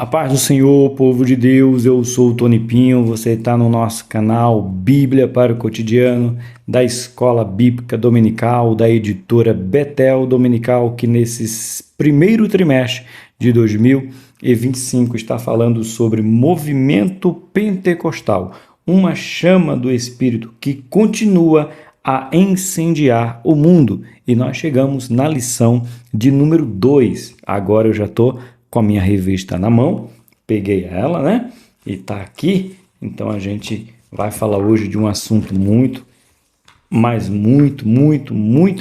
A paz do Senhor, povo de Deus, eu sou o Tony Pinho, você está no nosso canal Bíblia para o Cotidiano, da Escola Bíblica Dominical, da editora Betel Dominical, que nesse primeiro trimestre de 2025 está falando sobre movimento pentecostal, uma chama do Espírito que continua a incendiar o mundo. E nós chegamos na lição de número 2. Agora eu já estou com a minha revista na mão, peguei ela, né? E tá aqui. Então a gente vai falar hoje de um assunto muito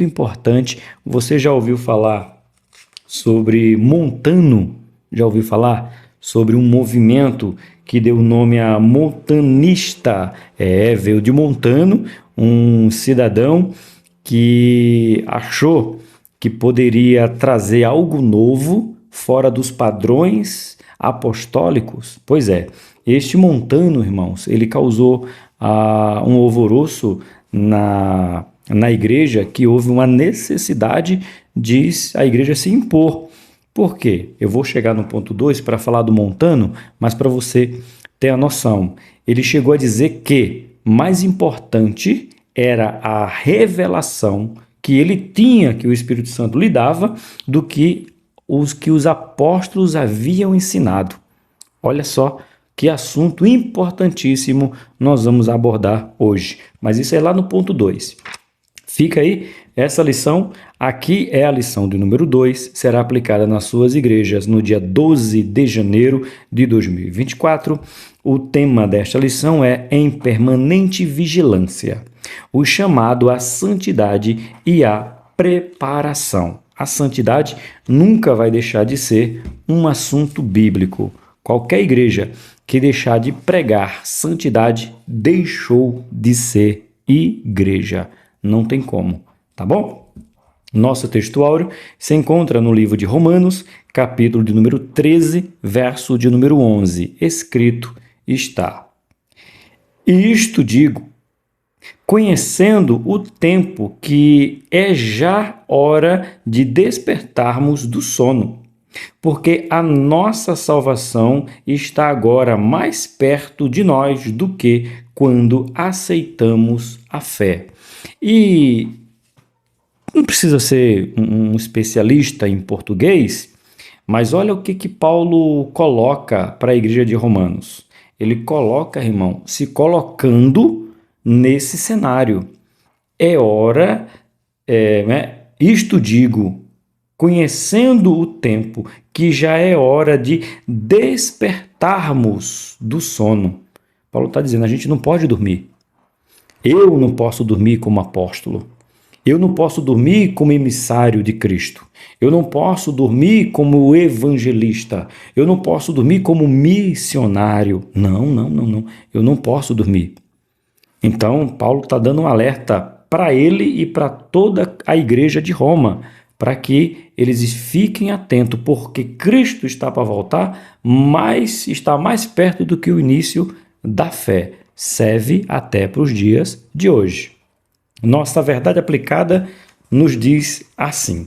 importante. Você já ouviu falar sobre Montano? Já ouviu falar sobre um movimento que deu nome a montanista? Veio de Montano, um cidadão que achou que poderia trazer algo novo fora dos padrões apostólicos. Pois é, este Montano, irmãos, ele causou um alvoroço na igreja, que houve uma necessidade de a igreja se impor. Por quê? Eu vou chegar no ponto 2 para falar do Montano, mas para você ter a noção, ele chegou a dizer que mais importante era a revelação que ele tinha, que o Espírito Santo lhe dava, do que os apóstolos haviam ensinado. Olha só que assunto importantíssimo nós vamos abordar hoje. Mas isso é lá no ponto 2. Fica aí, essa lição aqui é a lição de número 2, será aplicada nas suas igrejas no dia 12 de janeiro de 2024. O tema desta lição é em permanente vigilância, o chamado à santidade e à preparação. A santidade nunca vai deixar de ser um assunto bíblico. Qualquer igreja que deixar de pregar santidade deixou de ser igreja. Não tem como, tá bom? Nosso texto áureo se encontra no livro de Romanos, capítulo de número 13, verso de número 11. Escrito está: Isto digo, conhecendo o tempo que é já hora de despertarmos do sono, porque a nossa salvação está agora mais perto de nós do que quando aceitamos a fé. E não precisa ser um especialista em português, mas olha o que Paulo coloca para a igreja de Romanos. Ele coloca, irmão, se colocando nesse cenário. É hora, isto digo, conhecendo o tempo, que já é hora de despertarmos do sono. Paulo está dizendo, a gente não pode dormir. Eu não posso dormir como apóstolo. Eu não posso dormir como emissário de Cristo. Eu não posso dormir como evangelista. Eu não posso dormir como missionário. Não. Eu não posso dormir. Então, Paulo está dando um alerta para ele e para toda a igreja de Roma, para que eles fiquem atentos, porque Cristo está para voltar, mas está mais perto do que o início da fé. Serve até para os dias de hoje. Nossa verdade aplicada nos diz assim: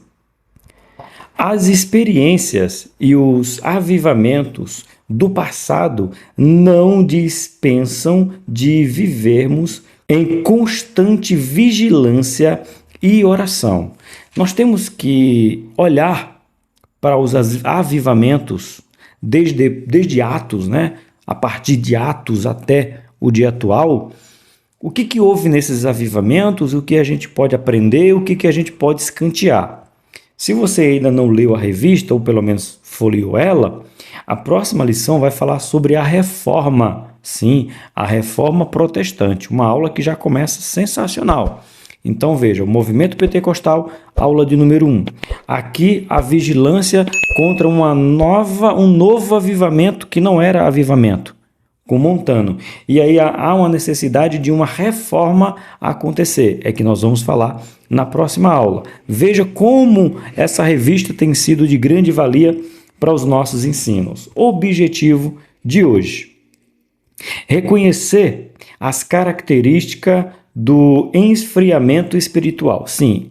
as experiências e os avivamentos do passado não dispensam de vivermos em constante vigilância e oração. Nós temos que olhar para os avivamentos desde Atos, né? A partir de Atos até o dia atual. O que houve nesses avivamentos, o que a gente pode aprender, o que a gente pode escantear. Se você ainda não leu a revista, ou pelo menos folheou ela, a próxima lição vai falar sobre a reforma. Sim, a reforma protestante, uma aula que já começa sensacional. Então veja, o movimento pentecostal, aula de número 1. Aqui a vigilância contra um novo avivamento que não era avivamento, com Montano. E aí há uma necessidade de uma reforma acontecer. É que nós vamos falar na próxima aula. Veja como essa revista tem sido de grande valia para os nossos ensinos. Objetivo de hoje: reconhecer as características do esfriamento espiritual. Sim,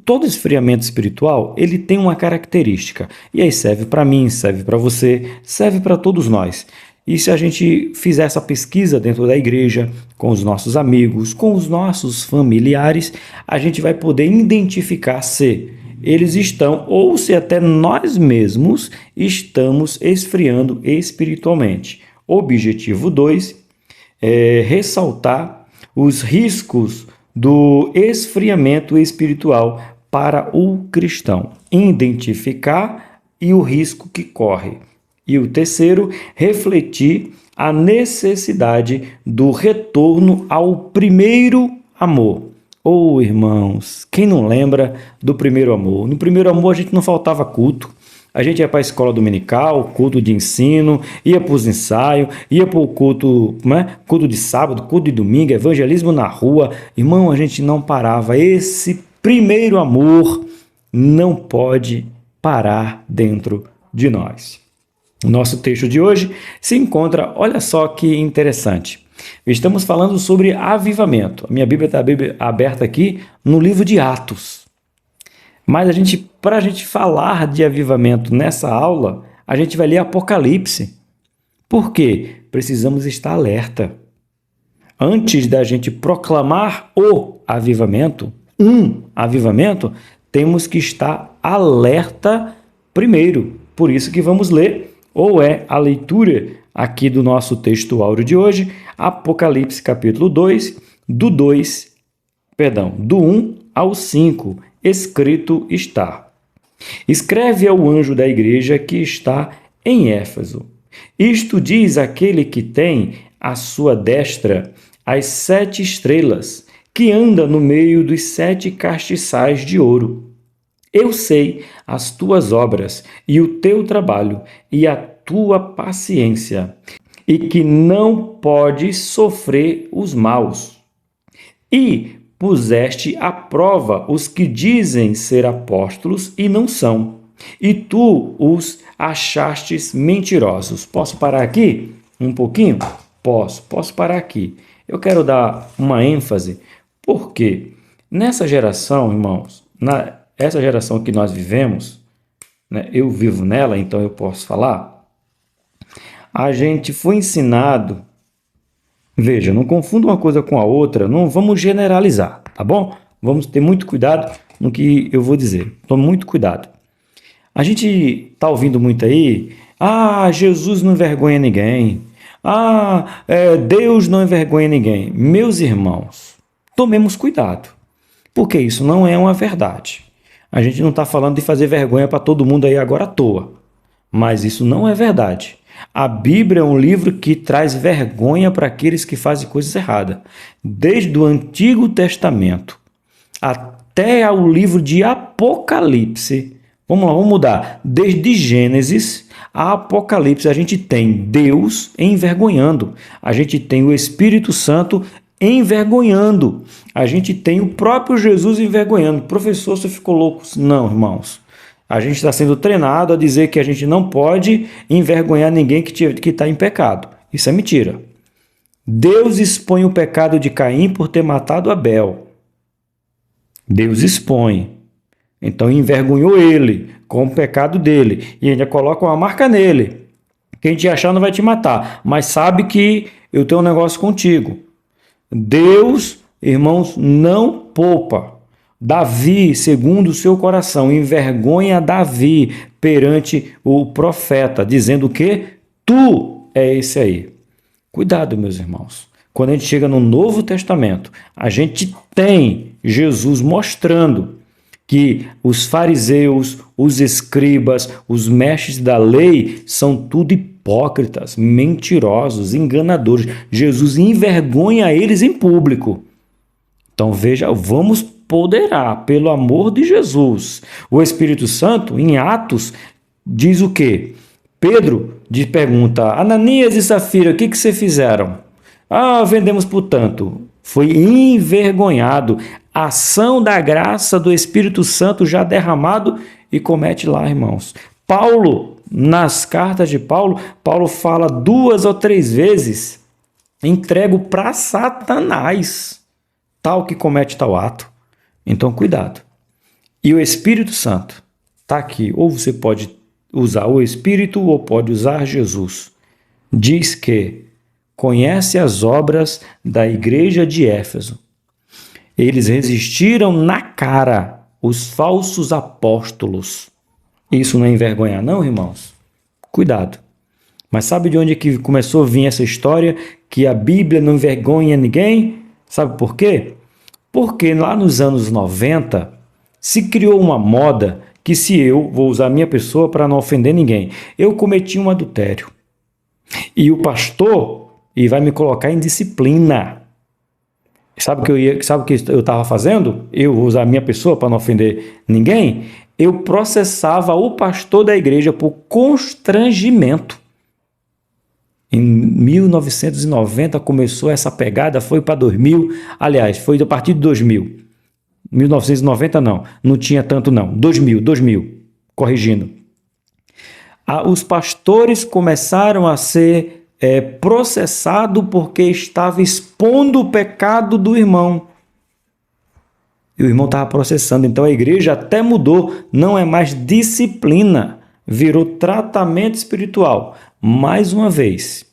todo esfriamento espiritual, ele tem uma característica. E aí serve para mim, serve para você, serve para todos nós. E se a gente fizer essa pesquisa dentro da igreja, com os nossos amigos, com os nossos familiares, a gente vai poder identificar se eles estão, ou se até nós mesmos estamos esfriando espiritualmente. Objetivo 2 é ressaltar os riscos do esfriamento espiritual para o cristão. Identificar e o risco que corre. E o terceiro, refletir a necessidade do retorno ao primeiro amor. Oh, irmãos, quem não lembra do primeiro amor? No primeiro amor a gente não faltava culto. A gente ia para a escola dominical, culto de ensino, ia para os ensaios, ia para o culto, culto de sábado, culto de domingo, evangelismo na rua. Irmão, a gente não parava. Esse primeiro amor não pode parar dentro de nós. O nosso texto de hoje se encontra, olha só que interessante. Estamos falando sobre avivamento. A minha Bíblia está aberta aqui no livro de Atos. Mas para a gente falar de avivamento nessa aula, a gente vai ler Apocalipse. Por quê? Precisamos estar alerta. Antes da gente proclamar o avivamento, temos que estar alerta primeiro. Por isso que vamos ler, ou é a leitura aqui do nosso texto áudio de hoje, Apocalipse capítulo 2, do 1 ao 5, escrito está: Escreve ao anjo da igreja que está em Éfeso. Isto diz aquele que tem à sua destra as 7 estrelas, que anda no meio dos 7 castiçais de ouro. Eu sei as tuas obras e o teu trabalho e a tua paciência, e que não podes sofrer os maus. E puseste à prova os que dizem ser apóstolos e não são, e tu os achastes mentirosos. Posso parar aqui um pouquinho? Posso parar aqui. Eu quero dar uma ênfase, porque nessa geração, irmãos, essa geração que nós vivemos, eu vivo nela, então eu posso falar, a gente foi ensinado, veja, não confunda uma coisa com a outra, não vamos generalizar, tá bom? Vamos ter muito cuidado no que eu vou dizer, tome muito cuidado. A gente está ouvindo muito aí, Jesus não envergonha ninguém, Deus não envergonha ninguém. Meus irmãos, tomemos cuidado, porque isso não é uma verdade. A gente não está falando de fazer vergonha para todo mundo aí agora à toa, mas isso não é verdade. A Bíblia é um livro que traz vergonha para aqueles que fazem coisas erradas. Desde o Antigo Testamento até ao livro de Apocalipse. Vamos lá, vamos mudar. Desde Gênesis a Apocalipse a gente tem Deus envergonhando. A gente tem o Espírito Santo envergonhando. A gente tem o próprio Jesus envergonhando. Professor, você ficou louco? Não, irmãos. A gente está sendo treinado a dizer que a gente não pode envergonhar ninguém que está em pecado. Isso é mentira. Deus expõe o pecado de Caim por ter matado Abel. Deus expõe. Então envergonhou ele com o pecado dele. E ainda coloca uma marca nele. Quem te achar não vai te matar. Mas sabe que eu tenho um negócio contigo. Deus, irmãos, não poupa. Davi, segundo o seu coração, envergonha Davi perante o profeta, dizendo que tu é esse aí. Cuidado, meus irmãos. Quando a gente chega no Novo Testamento, a gente tem Jesus mostrando que os fariseus, os escribas, os mestres da lei são tudo hipócritas, mentirosos, enganadores. Jesus envergonha eles em público. Então veja, vamos poderá, pelo amor de Jesus. O Espírito Santo, em Atos, diz o quê? Pedro pergunta, Ananias e Safira, o que vocês fizeram? Vendemos por tanto. Foi envergonhado. Ação da graça do Espírito Santo já derramado e comete lá, irmãos. Paulo, nas cartas de Paulo, Paulo fala 2 ou 3 vezes, entrego para Satanás. tal que comete tal ato. Então, cuidado. E o Espírito Santo está aqui. Ou você pode usar o Espírito ou pode usar Jesus. Diz que conhece as obras da igreja de Éfeso. Eles resistiram na cara, os falsos apóstolos. Isso não é envergonhar, não, irmãos? Cuidado. Mas sabe de onde é que começou a vir essa história que a Bíblia não envergonha ninguém? Sabe por quê? Porque lá nos anos 90 se criou uma moda que se eu, vou usar a minha pessoa para não ofender ninguém, eu cometi um adultério. E o pastor vai me colocar em disciplina. Sabe o que eu estava fazendo? Eu vou usar a minha pessoa para não ofender ninguém. Eu processava o pastor da igreja por constrangimento. Em 1990 começou essa pegada, foi para 2000, aliás, foi a partir de 2000. 1990 não tinha tanto não, 2000, corrigindo. Os pastores começaram a ser processados porque estava expondo o pecado do irmão. E o irmão estava processando, então a igreja até mudou, não é mais disciplina, virou tratamento espiritual. Mais uma vez,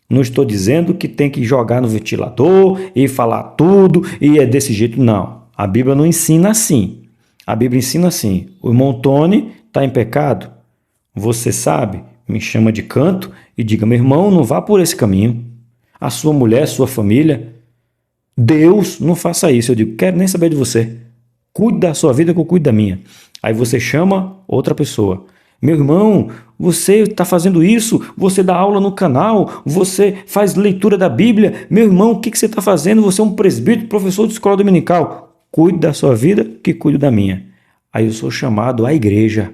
não estou dizendo que tem que jogar no ventilador e falar tudo e é desse jeito, não. A Bíblia não ensina assim. A Bíblia ensina assim, o irmão Tony está em pecado, você sabe, me chama de canto e diga, meu irmão, não vá por esse caminho. A sua mulher, sua família, Deus, não faça isso. Eu digo, quero nem saber de você. Cuide da sua vida que eu cuido da minha. Aí você chama outra pessoa. Meu irmão, você está fazendo isso, você dá aula no canal, você faz leitura da Bíblia. Meu irmão, o que você está fazendo? Você é um presbítero, professor de escola dominical. Cuide da sua vida que cuido da minha. Aí eu sou chamado à igreja.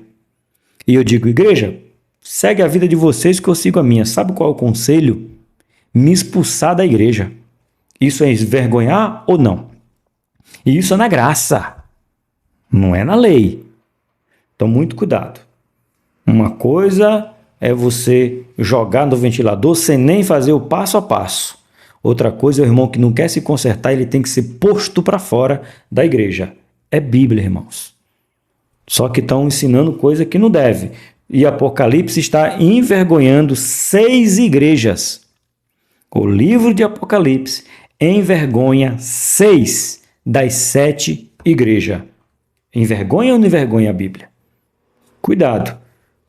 E eu digo, igreja, segue a vida de vocês que eu sigo a minha. Sabe qual é o conselho? Me expulsar da igreja. Isso é envergonhar ou não? E isso é na graça, não é na lei. Então, muito cuidado. Uma coisa é você jogar no ventilador sem nem fazer o passo a passo. Outra coisa é o irmão que não quer se consertar, ele tem que ser posto para fora da igreja. É Bíblia, irmãos. Só que estão ensinando coisa que não deve. E Apocalipse está envergonhando 6 igrejas. O livro de Apocalipse envergonha 6 das 7 igrejas. Envergonha ou não envergonha a Bíblia? Cuidado,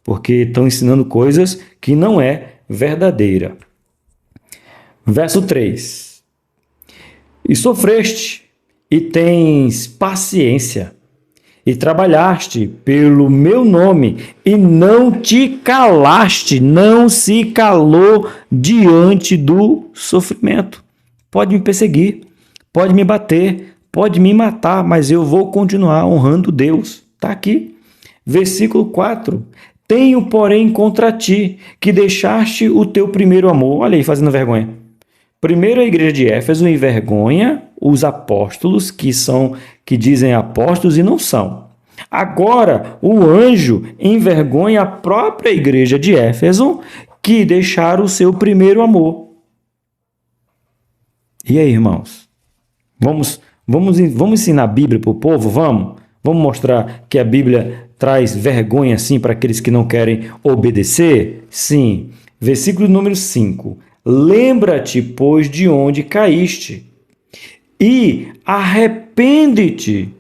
porque estão ensinando coisas que não é verdadeira. Verso 3. E sofreste, e tens paciência, e trabalhaste pelo meu nome, e não te calaste, não se calou diante do sofrimento. Pode me perseguir, pode me bater, pode me matar, mas eu vou continuar honrando Deus. Está aqui. Versículo 4. Tenho, porém, contra ti, que deixaste o teu primeiro amor. Olha aí, fazendo vergonha. Primeiro, a igreja de Éfeso envergonha os apóstolos, que dizem apóstolos e não são. Agora, o anjo envergonha a própria igreja de Éfeso, que deixaram o seu primeiro amor. E aí, irmãos? Vamos ensinar a Bíblia para o povo? Vamos mostrar que a Bíblia traz vergonha, sim, para aqueles que não querem obedecer? Sim. Versículo número 5. Lembra-te, pois, de onde caíste, e arrepende-te,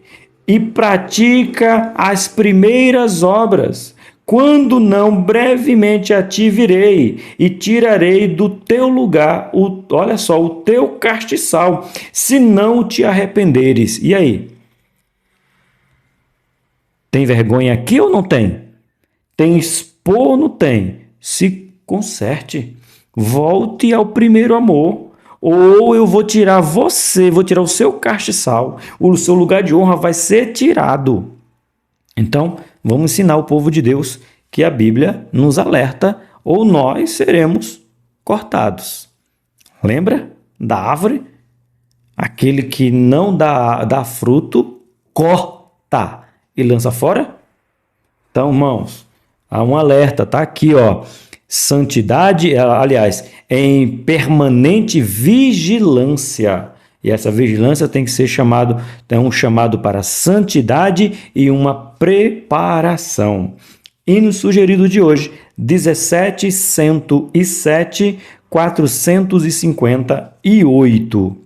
e pratica as primeiras obras. Quando não, brevemente a ti virei, e tirarei do teu lugar, olha só, o teu castiçal, se não te arrependeres. E aí? Tem vergonha aqui ou não tem? Tem expor ou não tem? Se conserte. Volte ao primeiro amor. Ou eu vou tirar você, vou tirar o seu castiçal. O seu lugar de honra vai ser tirado. Então, vamos ensinar o povo de Deus que a Bíblia nos alerta ou nós seremos cortados. Lembra da árvore? Aquele que não dá fruto, corta e lança fora. Então, irmãos, há um alerta, tá aqui, ó. Santidade, aliás, em permanente vigilância. E essa vigilância tem que ser um chamado para santidade e uma preparação. Hino sugerido de hoje, 1707, 458.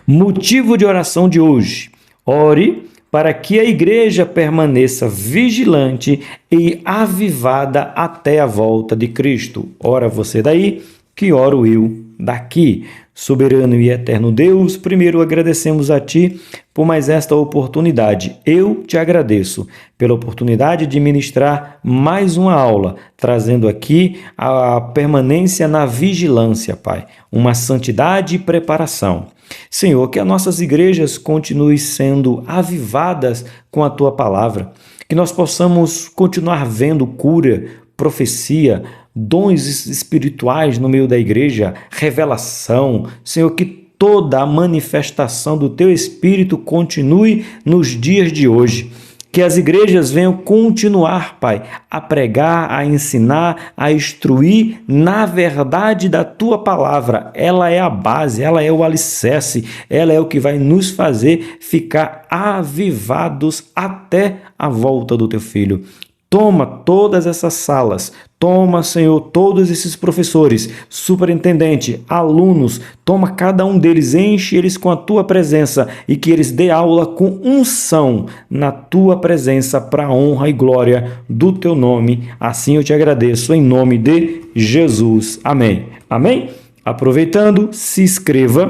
Motivo de oração de hoje. Ore para que a igreja permaneça vigilante e avivada até a volta de Cristo. Ora você daí, que oro eu daqui. Soberano e eterno Deus, primeiro agradecemos a Ti por mais esta oportunidade. Eu te agradeço pela oportunidade de ministrar mais uma aula, trazendo aqui a permanência na vigilância, Pai, uma santidade e preparação. Senhor, que as nossas igrejas continuem sendo avivadas com a Tua palavra, que nós possamos continuar vendo cura, profecia, dons espirituais no meio da igreja, revelação. Senhor, que toda a manifestação do Teu Espírito continue nos dias de hoje. Que as igrejas venham continuar, Pai, a pregar, a ensinar, a instruir na verdade da Tua palavra. Ela é a base, ela é o alicerce, ela é o que vai nos fazer ficar avivados até a volta do Teu Filho. Toma todas essas salas, toma, Senhor, todos esses professores, superintendente, alunos, toma cada um deles, enche eles com a Tua presença e que eles dê aula com unção na Tua presença para a honra e glória do Teu nome. Assim eu te agradeço em nome de Jesus. Amém. Amém? Aproveitando, se inscreve,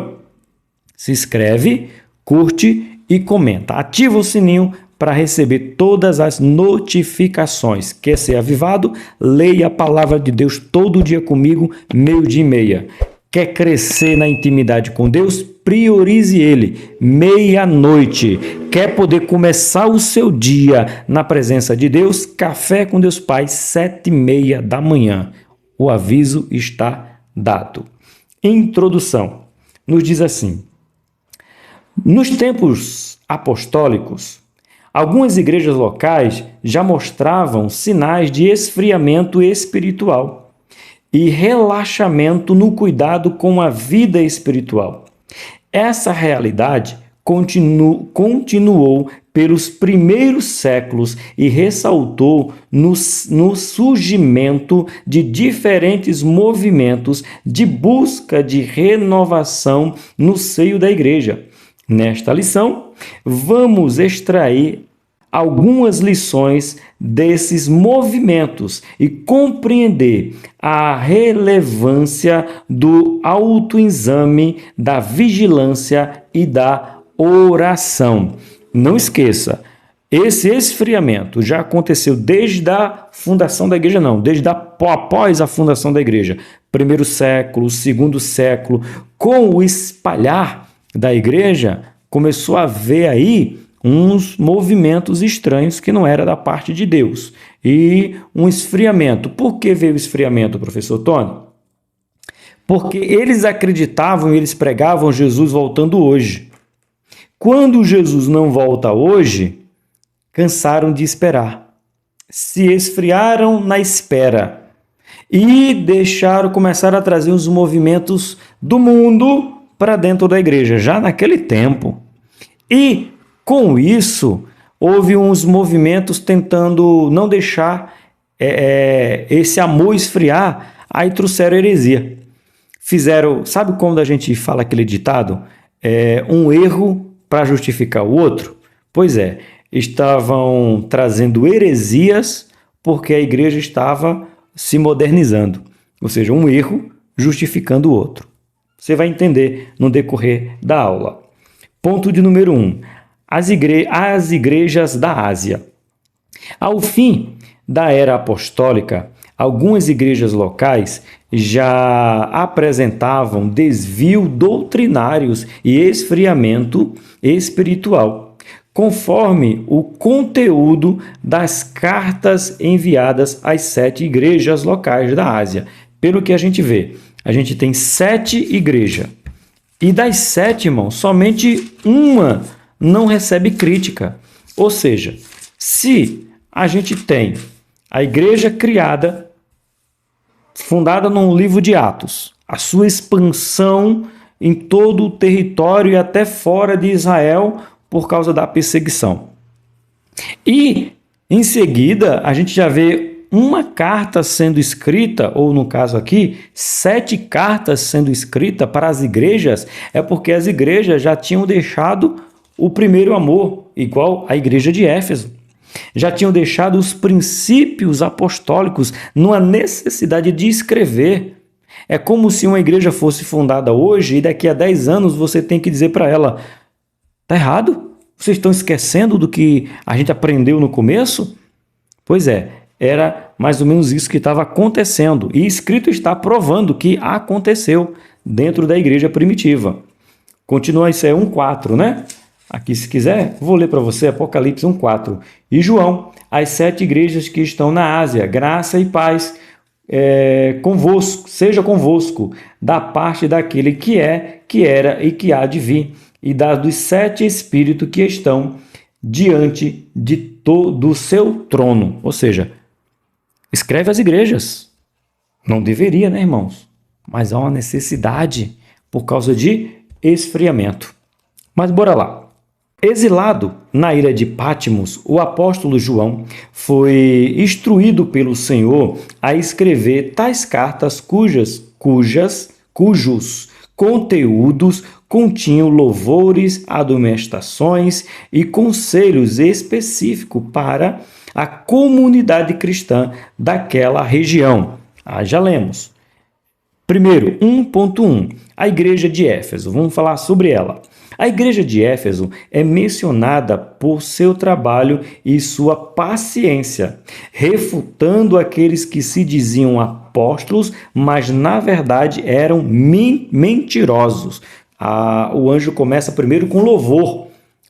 curte e comenta. Ativa o sininho para receber todas as notificações. Quer ser avivado? Leia a palavra de Deus todo dia comigo, 12:30. Quer crescer na intimidade com Deus? Priorize Ele, 12:00. Quer poder começar o seu dia na presença de Deus? Café com Deus Pai, 7:30. O aviso está dado. Introdução. Nos diz assim: nos tempos apostólicos, algumas igrejas locais já mostravam sinais de esfriamento espiritual e relaxamento no cuidado com a vida espiritual. Essa realidade continuou pelos primeiros séculos e ressaltou no surgimento de diferentes movimentos de busca de renovação no seio da igreja. Nesta lição, vamos extrair algumas lições desses movimentos e compreender a relevância do autoexame, da vigilância e da oração. Não esqueça, esse esfriamento já aconteceu desde a fundação da igreja, após a fundação da igreja. Primeiro século, segundo século, com o espalhar da igreja, começou a haver aí uns movimentos estranhos que não era da parte de Deus. E um esfriamento. Por que veio o esfriamento, professor Tony? Porque eles acreditavam e eles pregavam Jesus voltando hoje. Quando Jesus não volta hoje, cansaram de esperar. Se esfriaram na espera e começaram a trazer os movimentos do mundo para dentro da igreja, já naquele tempo. E, com isso, houve uns movimentos tentando não deixar esse amor esfriar, aí trouxeram heresia. Sabe quando a gente fala aquele ditado? Um erro para justificar o outro? Pois é, estavam trazendo heresias porque a igreja estava se modernizando. Ou seja, um erro justificando o outro. Você vai entender no decorrer da aula. Ponto de número 1. As igrejas da Ásia. Ao fim da era apostólica, algumas igrejas locais já apresentavam desvio doutrinários e esfriamento espiritual, conforme o conteúdo das cartas enviadas às 7 igrejas locais da Ásia. Pelo que a gente vê, a gente tem 7 igrejas. E das 7, irmãos, somente uma não recebe crítica. Ou seja, se a gente tem a igreja criada, fundada no livro de Atos, a sua expansão em todo o território e até fora de Israel por causa da perseguição. E, em seguida, a gente já vê uma carta sendo escrita, ou no caso aqui, 7 cartas sendo escritas para as igrejas, é porque as igrejas já tinham deixado o primeiro amor, igual a igreja de Éfeso. Já tinham deixado os princípios apostólicos, não há necessidade de escrever. É como se uma igreja fosse fundada hoje e daqui a 10 anos você tem que dizer para ela: está errado? Vocês estão esquecendo do que a gente aprendeu no começo? Pois é, era mais ou menos isso que estava acontecendo. E escrito está provando que aconteceu dentro da igreja primitiva. Continua, isso é 1:4, né? Aqui, se quiser, vou ler para você Apocalipse 1:4. E João, as 7 igrejas que estão na Ásia, graça e paz convosco, seja convosco, da parte daquele que é, que era e que há de vir, e dos 7 espíritos que estão diante do seu trono. Ou seja, escreve às igrejas. Não deveria, né, irmãos? Mas há uma necessidade por causa de esfriamento. Mas bora lá. Exilado na ilha de Patmos, o apóstolo João foi instruído pelo Senhor a escrever tais cartas cujos conteúdos continham louvores, admoestações e conselhos específicos para a comunidade cristã daquela região. Já lemos. Primeiro, 1.1, a igreja de Éfeso. Vamos falar sobre ela. A igreja de Éfeso é mencionada por seu trabalho e sua paciência, refutando aqueles que se diziam apóstolos, mas na verdade eram mentirosos. O anjo começa primeiro com louvor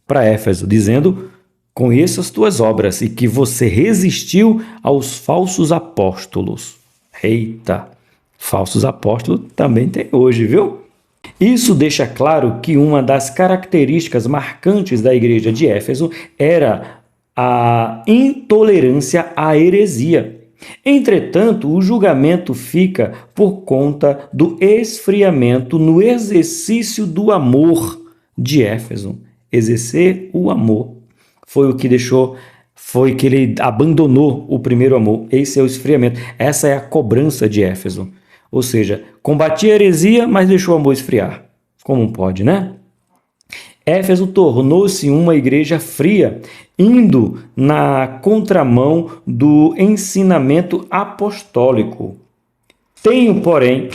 para Éfeso, dizendo: conheça as tuas obras e que você resistiu aos falsos apóstolos. Eita, falsos apóstolos também tem hoje, viu? Isso deixa claro que uma das características marcantes da igreja de Éfeso era a intolerância à heresia. Entretanto, o julgamento fica por conta do esfriamento no exercício do amor de Éfeso. Exercer o amor foi o que deixou, foi que ele abandonou o primeiro amor. Esse é o esfriamento. Essa é a cobrança de Éfeso. Ou seja, combatia a heresia, mas deixou o amor esfriar. Como pode, né? Éfeso tornou-se uma igreja fria, indo na contramão do ensinamento apostólico. Tenho, porém,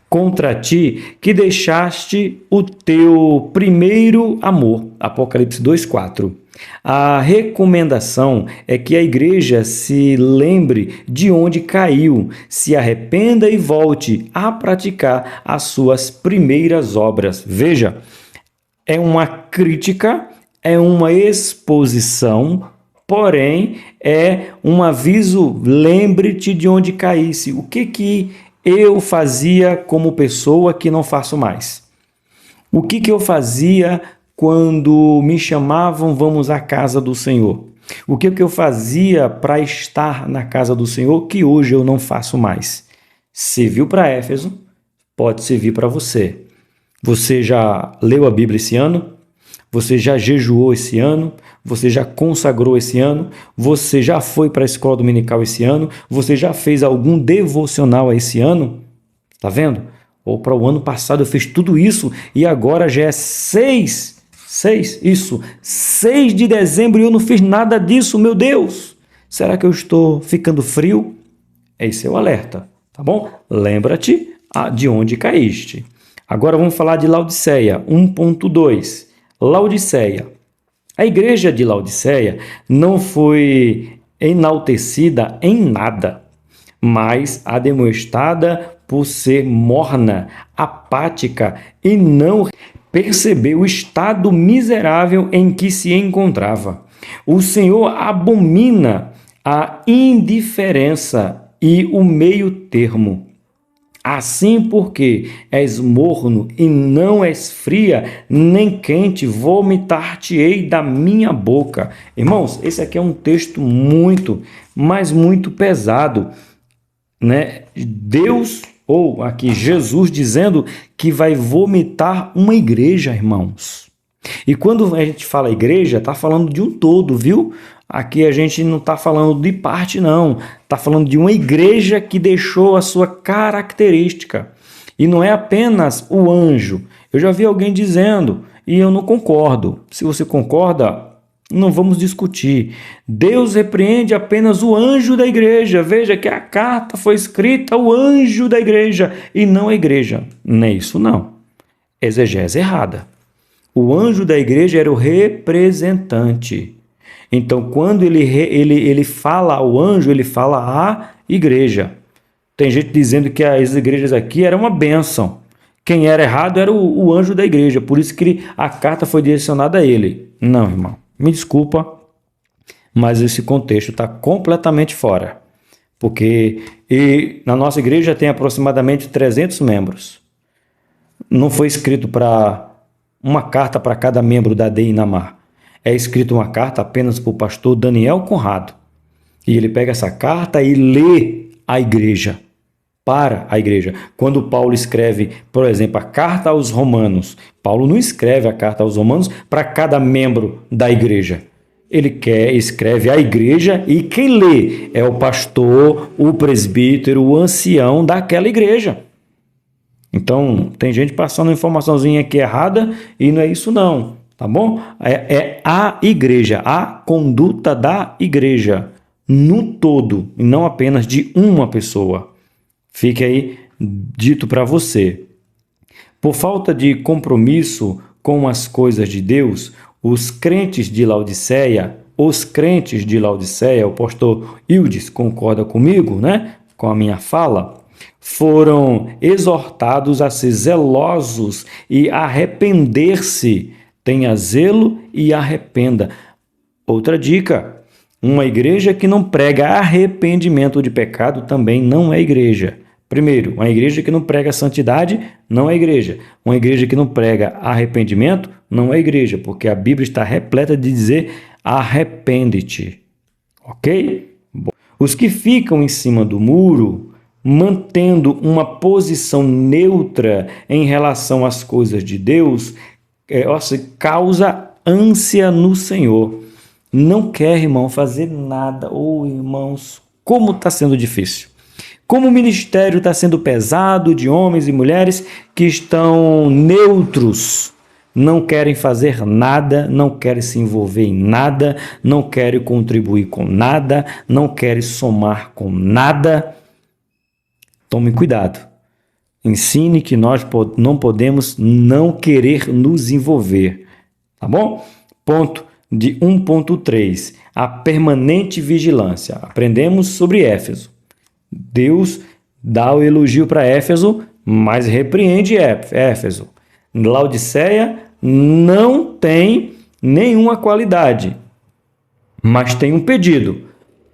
contra ti que deixaste o teu primeiro amor. Apocalipse 2:4. A recomendação é que a igreja se lembre de onde caiu, se arrependa e volte a praticar as suas primeiras obras. Veja, é uma crítica, é uma exposição, porém é um aviso: lembre-te de onde caísse. O que eu fazia como pessoa que não faço mais? O que eu fazia quando me chamavam vamos à casa do Senhor? O que eu fazia para estar na casa do Senhor que hoje eu não faço mais? Serviu para Éfeso, pode servir para você. Você já leu a Bíblia esse ano? Você já jejuou esse ano? Você já consagrou esse ano? Você já foi para a escola dominical esse ano? Você já fez algum devocional esse ano? Tá vendo? Ou para o ano passado eu fiz tudo isso e agora já é 6 de dezembro e eu não fiz nada disso, meu Deus! Será que eu estou ficando frio? Esse é o alerta, tá bom? Lembra-te de onde caíste. Agora vamos falar de Laodiceia, 1.2. Laodiceia. A igreja de Laodiceia não foi enaltecida em nada, mas admoestada por ser morna, apática e não percebeu o estado miserável em que se encontrava. O Senhor abomina a indiferença e o meio termo. Assim, porque és morno e não és fria, nem quente, vomitar-te-ei da minha boca. Irmãos, esse aqui é um texto muito, mas muito pesado, né? Deus, ou aqui Jesus dizendo que vai vomitar uma igreja, irmãos. E quando a gente fala igreja, está falando de um todo, viu? Aqui a gente não está falando de parte, não. Está falando de uma igreja que deixou a sua característica. E não é apenas o anjo. Eu já vi alguém dizendo, e eu não concordo. Se você concorda, não vamos discutir. Deus repreende apenas o anjo da igreja. Veja que a carta foi escrita ao anjo da igreja e não a igreja. Não é isso, não. Exegese errada. O anjo da igreja era o representante. Então, quando ele fala ao anjo, ele fala à igreja. Tem gente dizendo que as igrejas aqui eram uma bênção. Quem era errado era o anjo da igreja. Por isso que a carta foi direcionada a ele. Não, irmão. Me desculpa, mas esse contexto está completamente fora. Porque na nossa igreja tem aproximadamente 300 membros. Não foi escrito para uma carta para cada membro da DEI Inamar. É escrito uma carta apenas para o pastor Daniel Conrado. E ele pega essa carta e lê à igreja, para a igreja. Quando Paulo escreve, por exemplo, a carta aos Romanos, Paulo não escreve a carta aos Romanos para cada membro da igreja. Ele escreve à igreja e quem lê é o pastor, o presbítero, o ancião daquela igreja. Então, tem gente passando informaçãozinha aqui errada e não é isso não, tá bom? É a igreja, a conduta da igreja no todo, e não apenas de uma pessoa. Fique aí dito para você. Por falta de compromisso com as coisas de Deus, os crentes de Laodiceia, o pastor Hildes concorda comigo, né? Com a minha fala, foram exortados a ser zelosos e arrepender-se. Tenha zelo e arrependa. Outra dica, uma igreja que não prega arrependimento de pecado também não é igreja. Primeiro, uma igreja que não prega santidade não é igreja. Uma igreja que não prega arrependimento não é igreja, porque a Bíblia está repleta de dizer arrepende-te. Ok? Bom, os que ficam em cima do muro, mantendo uma posição neutra em relação às coisas de Deus, causa ânsia no Senhor. Não quer, irmão, fazer nada. Irmãos, como está sendo difícil. Como o ministério está sendo pesado de homens e mulheres que estão neutros, não querem fazer nada, não querem se envolver em nada, não querem contribuir com nada, não querem somar com nada. Tome cuidado. Ensine que nós não podemos não querer nos envolver. Tá bom? Ponto de 1.3. A permanente vigilância. Aprendemos sobre Éfeso. Deus dá o elogio para Éfeso, mas repreende Éfeso. Laodiceia não tem nenhuma qualidade, mas tem um pedido: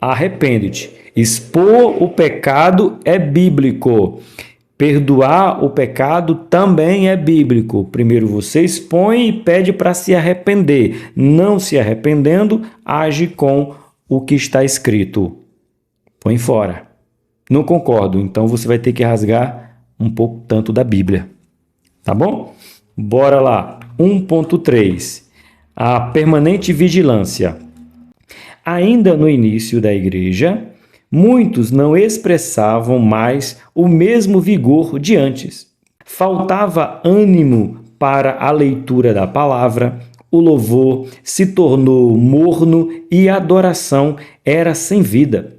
arrepende-te. Expor o pecado é bíblico. Perdoar o pecado também é bíblico. Primeiro você expõe e pede para se arrepender. Não se arrependendo, age com o que está escrito. Põe fora. Não concordo, então você vai ter que rasgar um pouco tanto da Bíblia. Tá bom? Bora lá. 1.3. A permanente vigilância. Ainda no início da igreja, muitos não expressavam mais o mesmo vigor de antes. Faltava ânimo para a leitura da palavra, o louvor se tornou morno e a adoração era sem vida.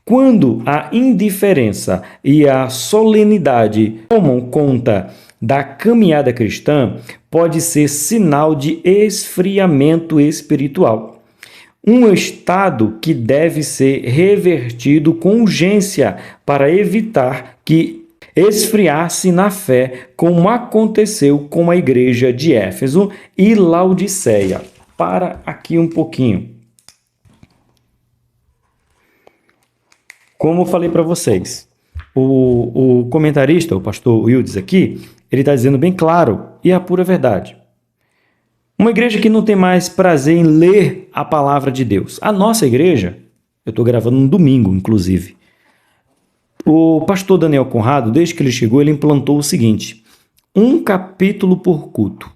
Quando a indiferença e a solenidade tomam conta da caminhada cristã, pode ser sinal de esfriamento espiritual. Um estado que deve ser revertido com urgência para evitar que esfriasse na fé, como aconteceu com a igreja de Éfeso e Laodiceia. Para aqui um pouquinho. Como eu falei para vocês, o comentarista, o pastor Wildes aqui, ele está dizendo bem claro, e é a pura verdade. Uma igreja que não tem mais prazer em ler a palavra de Deus. A nossa igreja, eu estou gravando no domingo, inclusive, O pastor Daniel Conrado, desde que ele chegou, ele implantou o seguinte: um capítulo por culto.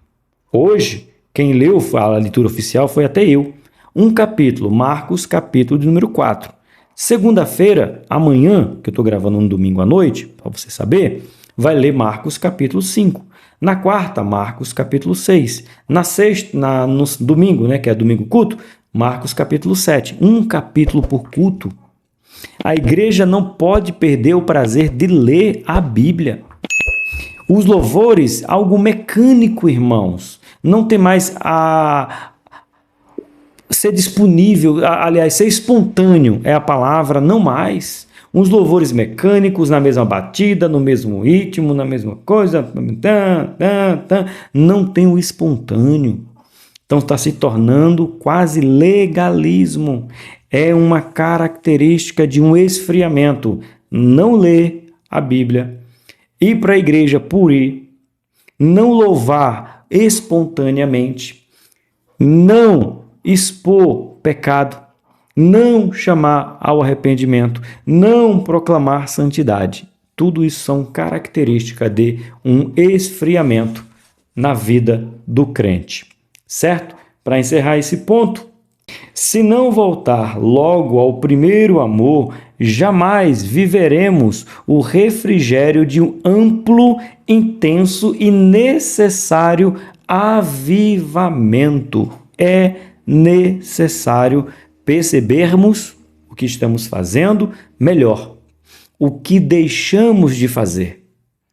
Hoje, quem leu a leitura oficial foi até eu. Um capítulo, Marcos, capítulo de número 4. Segunda-feira, amanhã, que eu estou gravando no domingo à noite, para você saber, vai ler Marcos, capítulo 5. Na quarta, Marcos, capítulo 6. Na sexta, no domingo, que é domingo culto, Marcos, capítulo 7. Um capítulo por culto. A igreja não pode perder o prazer de ler a Bíblia. Os louvores, algo mecânico, irmãos. Não tem mais a ser disponível, aliás, ser espontâneo é a palavra, não mais. Uns louvores mecânicos, na mesma batida, no mesmo ritmo, na mesma coisa. Não tem o espontâneo. Então está se tornando quase legalismo. É uma característica de um esfriamento. Não ler a Bíblia, ir para a igreja por ir, não louvar espontaneamente, não expor pecado, não chamar ao arrependimento, não proclamar santidade. Tudo isso são características de um esfriamento na vida do crente. Certo? Para encerrar esse ponto, se não voltar logo ao primeiro amor, jamais viveremos o refrigério de um amplo, intenso e necessário avivamento. É necessário percebermos o que estamos fazendo melhor, o que deixamos de fazer,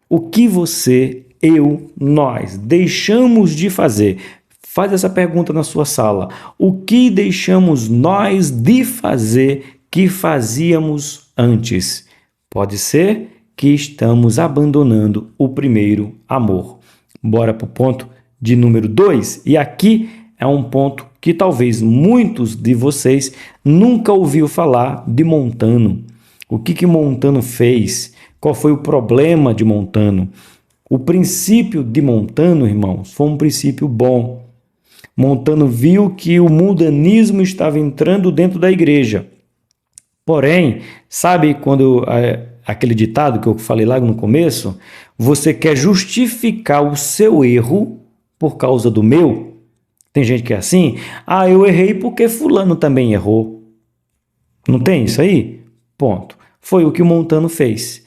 o que você, eu, nós deixamos de fazer. Faz essa pergunta na sua sala. O que deixamos nós de fazer que fazíamos antes? Pode ser que estamos abandonando o primeiro amor. Bora para o ponto de número 2. E aqui é um ponto que talvez muitos de vocês nunca ouviu falar de Montano. O que Montano fez? Qual foi o problema de Montano? O princípio de Montano, irmãos, foi um princípio bom. Montano viu que o mundanismo estava entrando dentro da igreja. Porém, sabe quando aquele ditado que eu falei lá no começo? Você quer justificar o seu erro por causa do meu? Tem gente que é assim? Eu errei porque fulano também errou. Não tem isso aí? Ponto. Foi o que o Montano fez.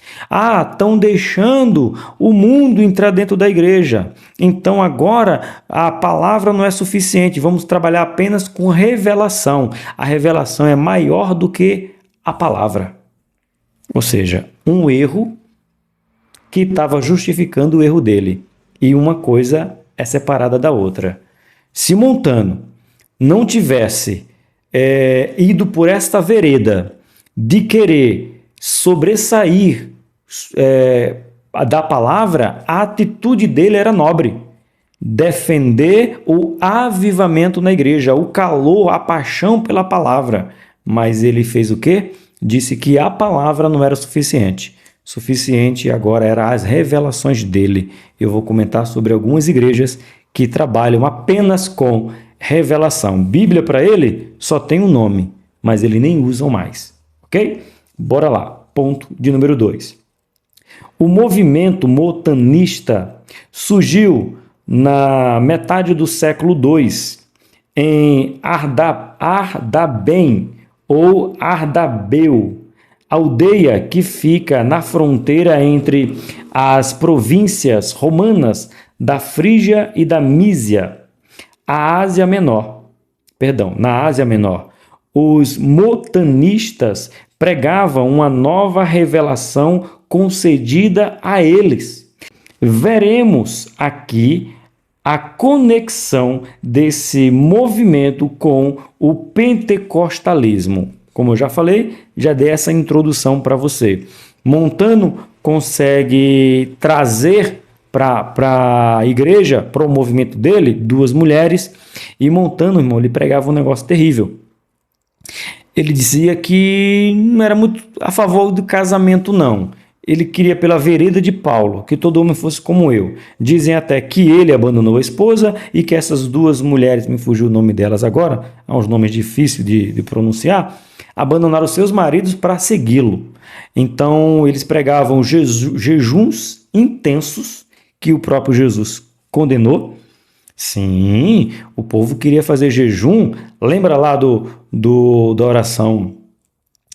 Estão deixando o mundo entrar dentro da igreja. Então agora a palavra não é suficiente. Vamos trabalhar apenas com revelação. A revelação é maior do que a palavra. Ou seja, um erro que estava justificando o erro dele. E uma coisa é separada da outra. Se Montano não tivesse ido por esta vereda de querer sobressair da palavra, a atitude dele era nobre. Defender o avivamento na igreja, o calor, a paixão pela palavra. Mas ele fez o quê? Disse que a palavra não era suficiente. Suficiente agora eram as revelações dele. Eu vou comentar sobre algumas igrejas que trabalham apenas com revelação. Bíblia para ele só tem um nome, mas ele nem usa mais. Ok? Bora lá. Ponto de número 2. O movimento montanista surgiu na metade do século II em Ardaben ou Ardabeu, aldeia que fica na fronteira entre as províncias romanas da Frígia e da Mísia, na Ásia Menor. Os montanistas pregavam uma nova revelação concedida a eles. Veremos aqui a conexão desse movimento com o pentecostalismo. Como eu já falei, já dei essa introdução para você. Montano consegue trazer para a igreja, para o movimento dele, 2 mulheres, e Montano, irmão, ele pregava um negócio terrível. Ele dizia que não era muito a favor do casamento, não. Ele queria pela vereda de Paulo, que todo homem fosse como eu. Dizem até que ele abandonou a esposa e que essas 2 mulheres, me fugiu o nome delas agora, há uns nomes difíceis de pronunciar, abandonaram seus maridos para segui-lo. Então, eles pregavam jejuns intensos que o próprio Jesus condenou. Sim, o povo queria fazer jejum. Lembra lá da oração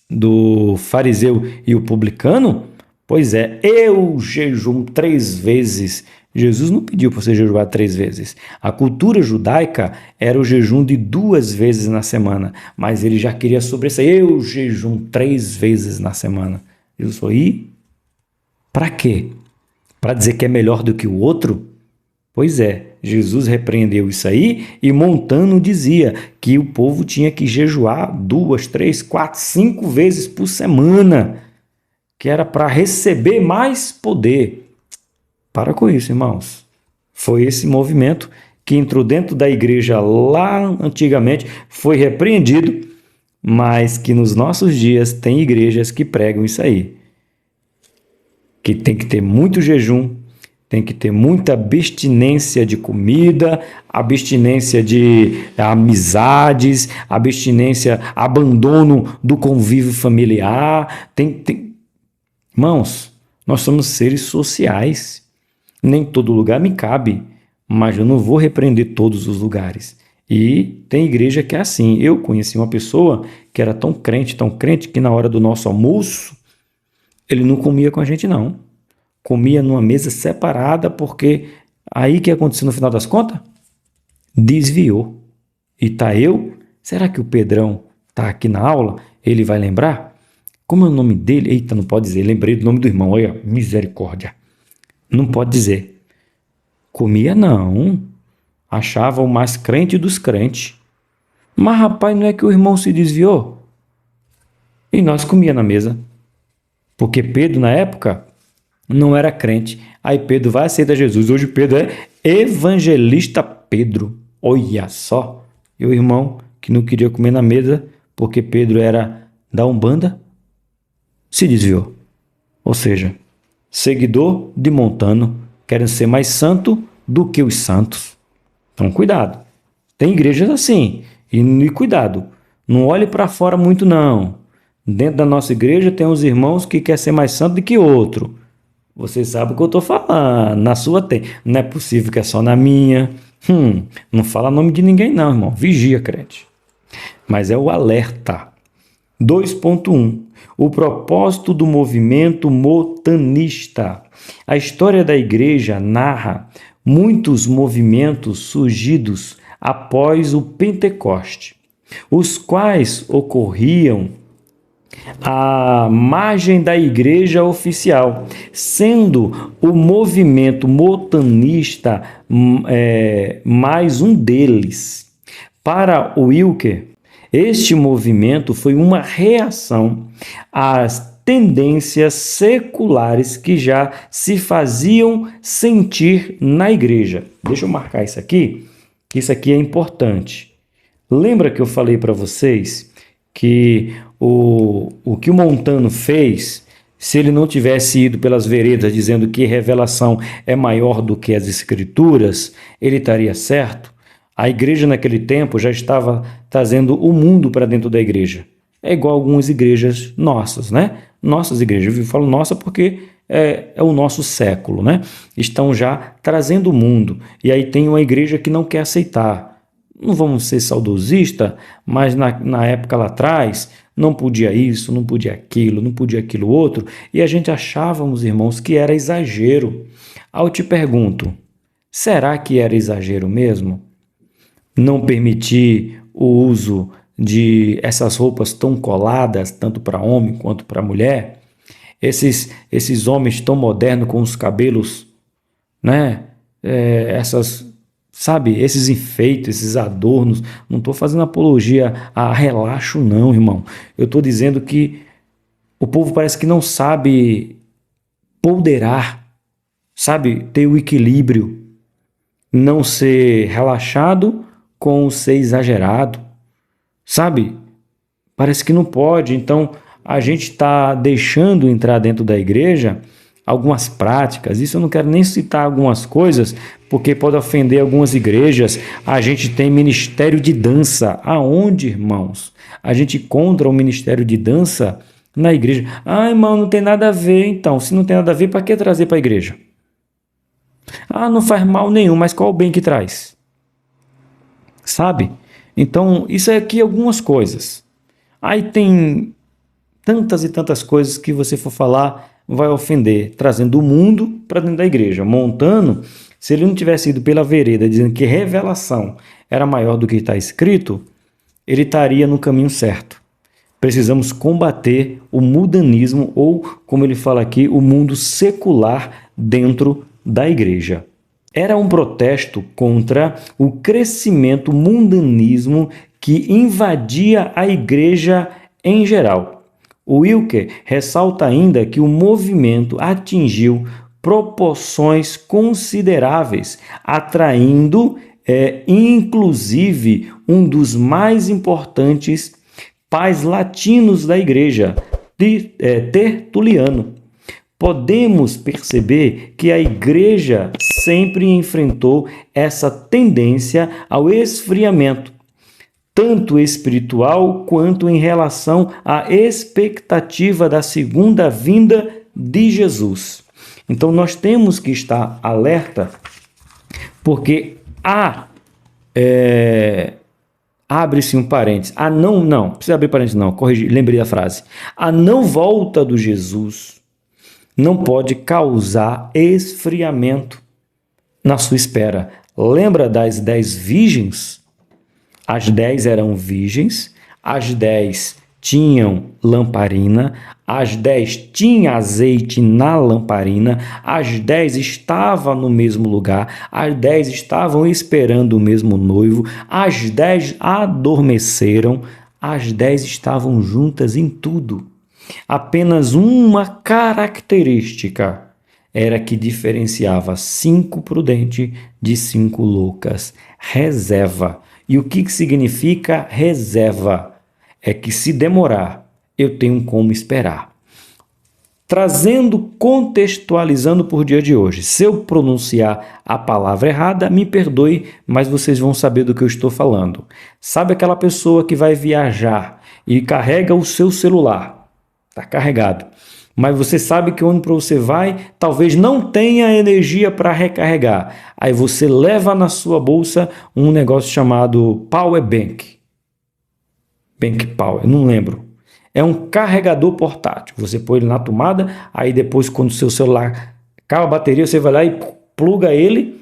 do fariseu e o publicano? Pois é, eu jejum 3 vezes. Jesus não pediu para você jejuar 3 vezes. A cultura judaica era o jejum de 2 vezes na semana, mas ele já queria sobressair. Eu jejum 3 vezes na semana. Jesus falou, e para quê? Para dizer que é melhor do que o outro? Pois é, Jesus repreendeu isso aí e Montano dizia que o povo tinha que jejuar 2, 3, 4, 5 vezes por semana, que era para receber mais poder. Para com isso, irmãos. Foi esse movimento que entrou dentro da igreja lá antigamente, foi repreendido, mas que nos nossos dias tem igrejas que pregam isso aí. Que tem que ter muito jejum, tem que ter muita abstinência de comida, abstinência de amizades, abstinência, abandono do convívio familiar. Irmãos, nós somos seres sociais. Nem todo lugar me cabe, mas eu não vou repreender todos os lugares. E tem igreja que é assim. Eu conheci uma pessoa que era tão crente, que na hora do nosso almoço, ele não comia com a gente, não. Comia numa mesa separada, porque aí que aconteceu no final das contas? Desviou. E tá eu? Será que o Pedrão tá aqui na aula? Ele vai lembrar? Como é o nome dele? Eita, não pode dizer. Lembrei do nome do irmão. Olha, misericórdia. Não pode dizer. Comia não. Achava o mais crente dos crentes. Mas, rapaz, não é que o irmão se desviou? E nós comia na mesa. Porque Pedro, na época, não era crente. Aí Pedro vai aceitar Jesus. Hoje Pedro é evangelista Pedro. Olha só. E o irmão que não queria comer na mesa porque Pedro era da Umbanda, se desviou. Ou seja, seguidor de Montano, querem ser mais santo do que os santos. Então, cuidado. Tem igrejas assim. E cuidado, não olhe para fora muito, não. Dentro da nossa igreja tem uns irmãos que querem ser mais santo do que outro. Você sabe o que eu estou falando. Na sua tem. Não é possível que é só na minha. Não fala nome de ninguém, não, irmão. Vigia, crente. Mas é o alerta. 2.1. O propósito do movimento montanista. A história da igreja narra muitos movimentos surgidos após o Pentecoste, os quais ocorriam à margem da igreja oficial, sendo o movimento montanista mais um deles. Para Wilker, este movimento foi uma reação às tendências seculares que já se faziam sentir na igreja. Deixa eu marcar isso aqui, que isso aqui é importante. Lembra que eu falei para vocês que o que o Montano fez, se ele não tivesse ido pelas veredas dizendo que revelação é maior do que as escrituras, ele estaria certo? A igreja naquele tempo já estava trazendo o mundo para dentro da igreja. É igual algumas igrejas nossas, né? Nossas igrejas, eu falo nossa porque é o nosso século, né? Estão já trazendo o mundo. E aí tem uma igreja que não quer aceitar. Não vamos ser saudosistas, mas na época lá atrás, não podia isso, não podia aquilo outro. E a gente achávamos, irmãos, que era exagero. Aí eu te pergunto, será que era exagero mesmo? Não permitir o uso de essas roupas tão coladas, tanto para homem quanto para mulher, esses homens tão modernos com os cabelos, né? Esses enfeites, esses adornos. Não estou fazendo apologia a relaxo, não, irmão. Eu estou dizendo que o povo parece que não sabe ponderar, sabe, ter o equilíbrio, não ser relaxado com ser exagerado, sabe? Parece que não pode. Então, a gente está deixando entrar dentro da igreja algumas práticas. Isso eu não quero nem citar algumas coisas, porque pode ofender algumas igrejas. A gente tem ministério de dança. Aonde, irmãos? A gente encontra o ministério de dança na igreja. Ah, irmão, não tem nada a ver. Então, se não tem nada a ver, para que trazer para a igreja? Ah, não faz mal nenhum, mas qual o bem que traz? Sabe? Então, isso é aqui algumas coisas. Aí tem tantas e tantas coisas que você for falar vai ofender, trazendo o mundo para dentro da igreja. Montano, se ele não tivesse ido pela vereda dizendo que revelação era maior do que está escrito, ele estaria no caminho certo. Precisamos combater o mundanismo, ou, como ele fala aqui, o mundo secular dentro da igreja. Era um protesto contra o crescimento mundanismo que invadia a igreja em geral. O Wilker ressalta ainda que o movimento atingiu proporções consideráveis, atraindo, inclusive, um dos mais importantes pais latinos da igreja, Tertuliano. Podemos perceber que a igreja sempre enfrentou essa tendência ao esfriamento, tanto espiritual quanto em relação à expectativa da segunda vinda de Jesus. Então nós temos que estar alerta, porque abre-se um parênteses. Não precisa abrir parênteses não, corrigi, lembrei da frase. A não volta do Jesus não pode causar esfriamento na sua espera. Lembra das 10 virgens? As 10 eram virgens, as 10 tinham lamparina, as 10 tinham azeite na lamparina, as 10 estavam no mesmo lugar, as 10 estavam esperando o mesmo noivo, as 10 adormeceram, as 10 estavam juntas em tudo. Apenas uma característica era que diferenciava 5 prudentes de 5 loucas: reserva. E o que significa reserva? É que se demorar, eu tenho como esperar. Contextualizando por dia de hoje. Se eu pronunciar a palavra errada, me perdoe, mas vocês vão saber do que eu estou falando. Sabe aquela pessoa que vai viajar e carrega o seu celular? Está carregado. Mas você sabe que onde você vai, talvez não tenha energia para recarregar. Aí você leva na sua bolsa um negócio chamado Power Bank. Bank Power, não lembro. É um carregador portátil. Você põe ele na tomada, aí depois quando o seu celular acaba a bateria, você vai lá e pluga ele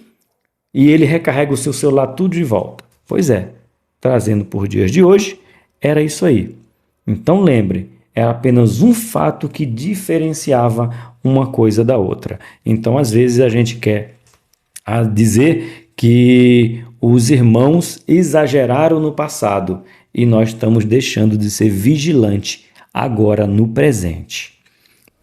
e ele recarrega o seu celular tudo de volta. Pois é, trazendo por dias de hoje, era isso aí. Então lembre, era apenas um fato que diferenciava uma coisa da outra. Então, às vezes, a gente quer dizer que os irmãos exageraram no passado e nós estamos deixando de ser vigilantes agora no presente.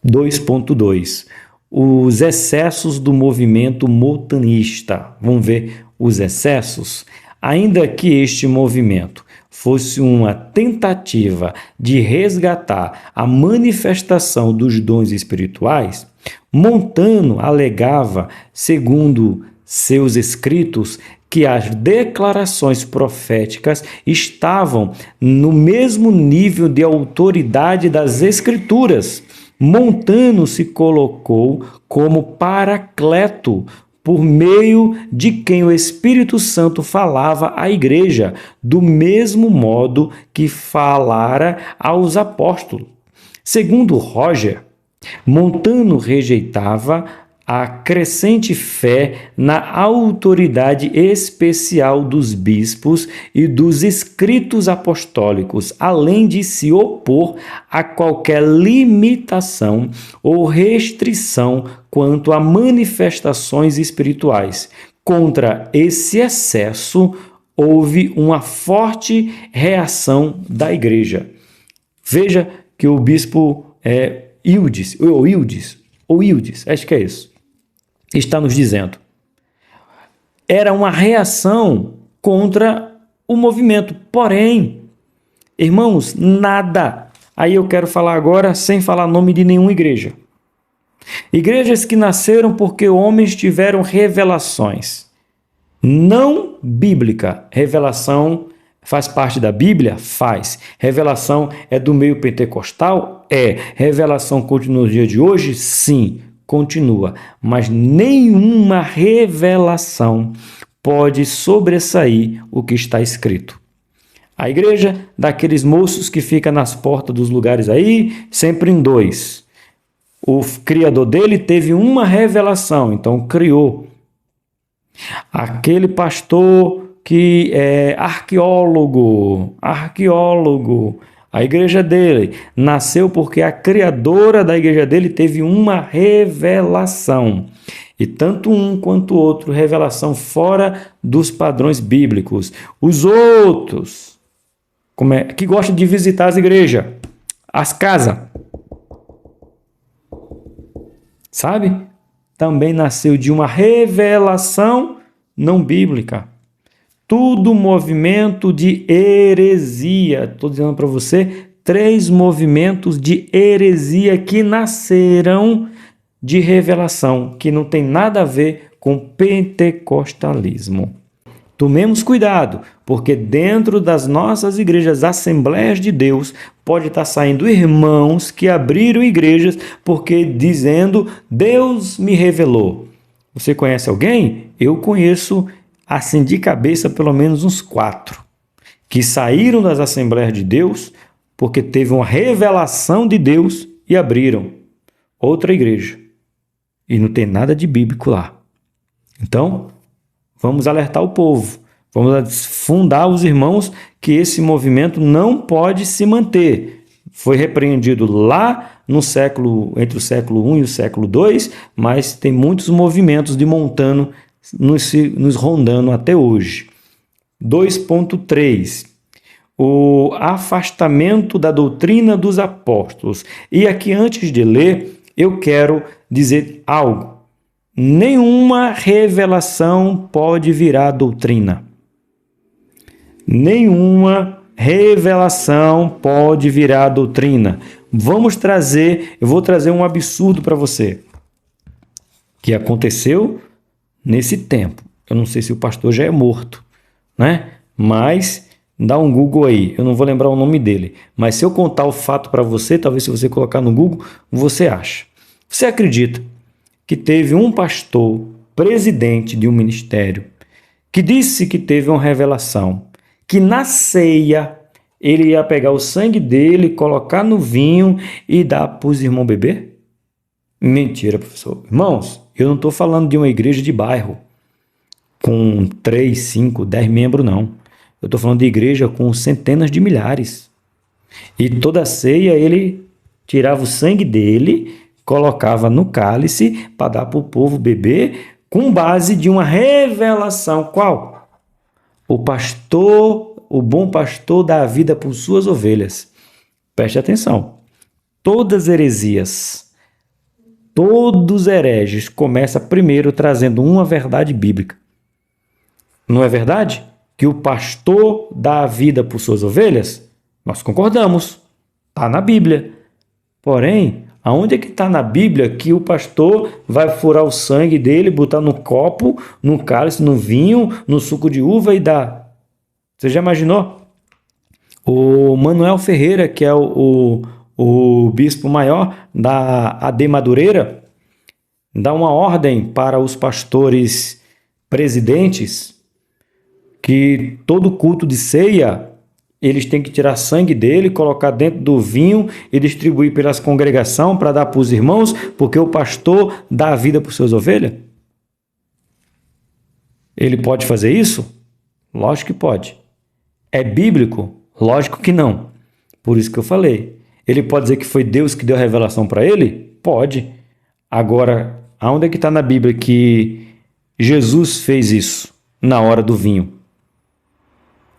2.2. Os excessos do movimento montanista. Vamos ver os excessos? Ainda que este movimento fosse uma tentativa de resgatar a manifestação dos dons espirituais, Montano alegava, segundo seus escritos, que as declarações proféticas estavam no mesmo nível de autoridade das Escrituras. Montano se colocou como paracleto, por meio de quem o Espírito Santo falava à igreja, do mesmo modo que falara aos apóstolos. Segundo Roger, Montano rejeitava a crescente fé na autoridade especial dos bispos e dos escritos apostólicos, além de se opor a qualquer limitação ou restrição quanto a manifestações espirituais. Contra esse excesso, houve uma forte reação da igreja. Veja que o bispo Ildes, acho que é isso, está nos dizendo. Era uma reação contra o movimento. Porém, irmãos, nada. Aí eu quero falar agora sem falar nome de nenhuma igreja. Igrejas que nasceram porque homens tiveram revelações. Não bíblica. Revelação faz parte da Bíblia? Faz. Revelação é do meio pentecostal? É. Revelação continua no dia de hoje? Sim, continua. Mas nenhuma revelação pode sobressair o que está escrito. A igreja daqueles moços que fica nas portas dos lugares aí, sempre em dois. O criador dele teve uma revelação, então criou. Aquele pastor que é arqueólogo, a igreja dele nasceu porque a criadora da igreja dele teve uma revelação. E tanto um quanto o outro, revelação fora dos padrões bíblicos. Os outros, que gostam de visitar as igrejas, as casas, sabe? Também nasceu de uma revelação não bíblica. Tudo movimento de heresia. Estou dizendo para você, 3 movimentos de heresia que nasceram de revelação, que não tem nada a ver com pentecostalismo. Tomemos cuidado, porque dentro das nossas igrejas, Assembleias de Deus, pode estar saindo irmãos que abriram igrejas porque dizendo, Deus me revelou. Você conhece alguém? Eu conheço, assim de cabeça, pelo menos uns 4, que saíram das Assembleias de Deus porque teve uma revelação de Deus e abriram outra igreja. E não tem nada de bíblico lá. Então, vamos alertar o povo, vamos fundar os irmãos que esse movimento não pode se manter. Foi repreendido lá no entre o século I e o século II, mas tem muitos movimentos de montano nos rondando até hoje. 2.3. O afastamento da doutrina dos apóstolos. E aqui, antes de ler, eu quero dizer algo. Nenhuma revelação pode virar doutrina. Nenhuma revelação pode virar doutrina. Eu vou trazer um absurdo para você, que aconteceu nesse tempo. Eu não sei se o pastor já é morto, né? Mas dá um Google aí, eu não vou lembrar o nome dele. Mas se eu contar o fato para você, talvez se você colocar no Google, você acha. Você acredita que teve um pastor, presidente de um ministério, que disse que teve uma revelação, que na ceia ele ia pegar o sangue dele, colocar no vinho e dar para os irmãos beber? Mentira, professor. Irmãos, eu não estou falando de uma igreja de bairro com 3, 5, 10 membros, não. Eu estou falando de igreja com centenas de milhares. E toda ceia ele tirava o sangue dele, colocava no cálice para dar para o povo beber, com base de uma revelação. Qual? O bom pastor dá a vida por suas ovelhas. Preste atenção. Todas heresias, todos hereges começam primeiro trazendo uma verdade bíblica. Não é verdade? Que o pastor dá a vida por suas ovelhas? Nós concordamos. Está na Bíblia. Porém, aonde é que está na Bíblia que o pastor vai furar o sangue dele, botar no copo, no cálice, no vinho, no suco de uva e dar? Você já imaginou? O Manuel Ferreira, que é o bispo maior da AD Madureira, dá uma ordem para os pastores presidentes que todo culto de ceia eles têm que tirar sangue dele, colocar dentro do vinho e distribuir pelas congregações para dar para os irmãos, porque o pastor dá a vida para as suas ovelhas? Ele pode fazer isso? Lógico que pode. É bíblico? Lógico que não. Por isso que eu falei. Ele pode dizer que foi Deus que deu a revelação para ele? Pode. Agora, aonde é que está na Bíblia que Jesus fez isso na hora do vinho?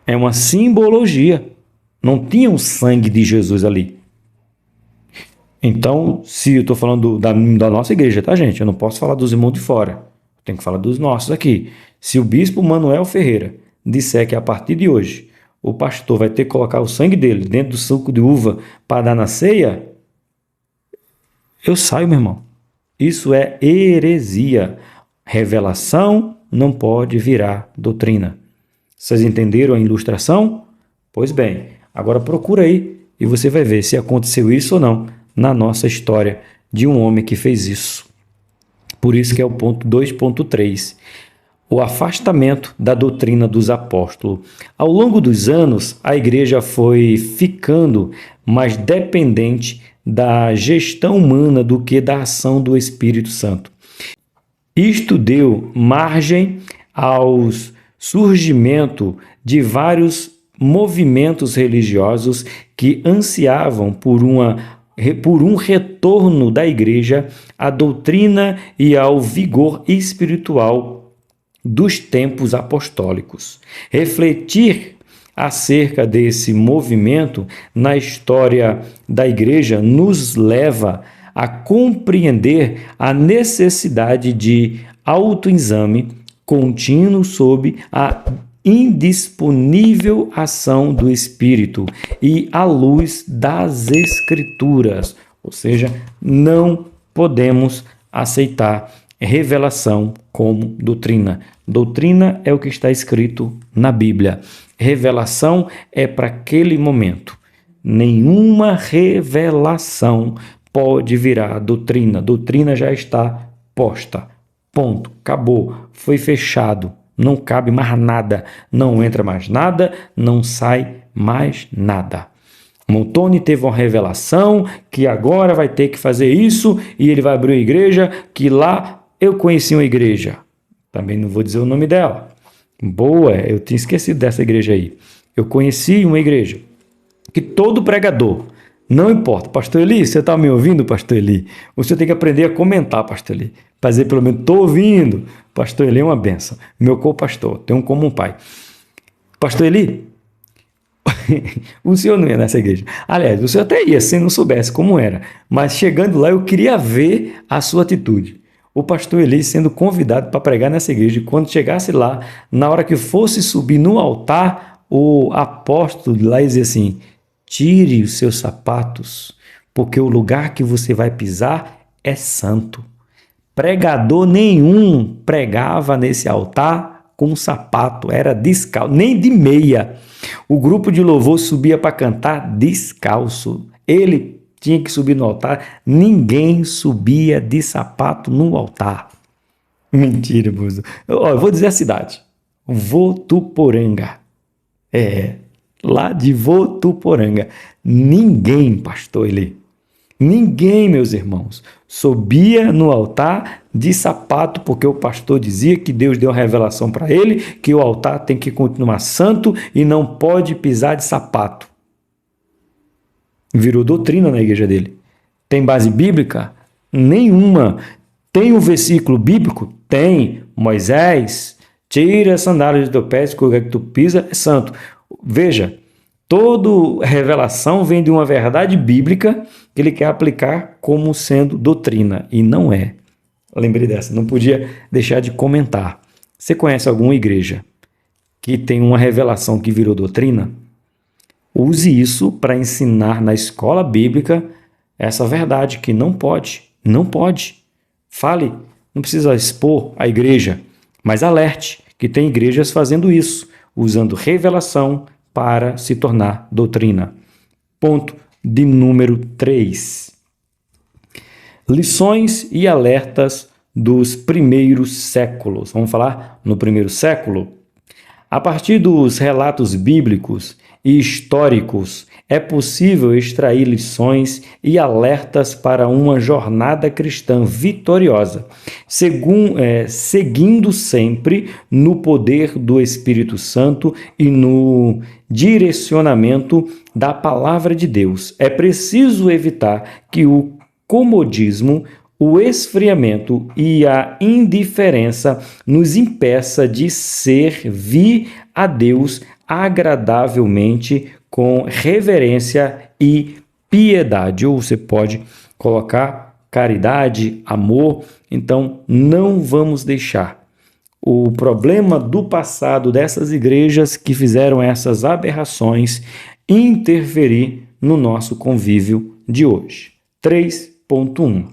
É uma simbologia. Não tinha o sangue de Jesus ali. Então, se eu estou falando da nossa igreja, tá, gente? Eu não posso falar dos irmãos de fora. Eu tenho que falar dos nossos aqui. Se o bispo Manuel Ferreira disser que a partir de hoje o pastor vai ter que colocar o sangue dele dentro do suco de uva para dar na ceia, eu saio, meu irmão. Isso é heresia. Revelação não pode virar doutrina. Vocês entenderam a ilustração? Pois bem, agora procura aí e você vai ver se aconteceu isso ou não na nossa história de um homem que fez isso. Por isso que é o ponto 2.3. O afastamento da doutrina dos apóstolos. Ao longo dos anos, a igreja foi ficando mais dependente da gestão humana do que da ação do Espírito Santo. Isto deu margem ao surgimento de vários movimentos religiosos que ansiavam por um retorno da igreja à doutrina e ao vigor espiritual dos tempos apostólicos. Refletir acerca desse movimento na história da igreja nos leva a compreender a necessidade de autoexame contínuo sob a indisponível ação do Espírito e à luz das Escrituras. Ou seja, não podemos aceitar revelação como doutrina. Doutrina é o que está escrito na Bíblia. Revelação é para aquele momento. Nenhuma revelação pode virar doutrina. Doutrina já está posta. Ponto. Acabou. Foi fechado. Não cabe mais nada. Não entra mais nada. Não sai mais nada. Montoni teve uma revelação que agora vai ter que fazer isso e ele vai abrir uma igreja que lá eu conheci uma igreja. Também não vou dizer o nome dela. Boa, eu tinha esquecido dessa igreja aí. Eu conheci uma igreja que todo pregador, não importa, Pastor Eli, você está me ouvindo, Pastor Eli? Você tem que aprender a comentar, Pastor Eli. Fazer pelo menos, estou ouvindo. Pastor Eli é uma benção. Meu co-pastor, tenho como um pai. Pastor Eli, o senhor não ia nessa igreja. Aliás, o senhor até ia, se não soubesse como era. Mas chegando lá, eu queria ver a sua atitude. O pastor Eli sendo convidado para pregar nessa igreja. E quando chegasse lá, na hora que fosse subir no altar, o apóstolo lá dizia assim: tire os seus sapatos, porque o lugar que você vai pisar é santo. Pregador nenhum pregava nesse altar com sapato, era descalço, nem de meia. O grupo de louvor subia para cantar descalço. Ele tinha que subir no altar. Ninguém subia de sapato no altar. Mentira, moço. Eu vou dizer a cidade. Votuporanga. Lá de Votuporanga. Ninguém, pastor Eli. Ninguém, meus irmãos, subia no altar de sapato, porque o pastor dizia que Deus deu uma revelação para ele, que o altar tem que continuar santo e não pode pisar de sapato. Virou doutrina na igreja dele. Tem base bíblica? Nenhuma. Tem um versículo bíblico? Tem. Moisés, tira as sandálias do teu pé, que o lugar que tu pisa é santo. Veja, toda revelação vem de uma verdade bíblica que ele quer aplicar como sendo doutrina, e não é. Eu lembrei dessa, não podia deixar de comentar. Você conhece alguma igreja que tem uma revelação que virou doutrina? Use isso para ensinar na escola bíblica essa verdade, que não pode. Fale, não precisa expor a igreja, mas alerte que tem igrejas fazendo isso, usando revelação para se tornar doutrina. Ponto de número 3. Lições e alertas dos primeiros séculos. Vamos falar no primeiro século? A partir dos relatos bíblicos e históricos, é possível extrair lições e alertas para uma jornada cristã vitoriosa, seguindo sempre no poder do Espírito Santo e no direcionamento da palavra de Deus. É preciso evitar que o comodismo, o esfriamento e a indiferença nos impeça de servir a Deus agradavelmente, com reverência e piedade. Ou você pode colocar caridade, amor. Então, não vamos deixar o problema do passado dessas igrejas que fizeram essas aberrações interferir no nosso convívio de hoje. 3.1.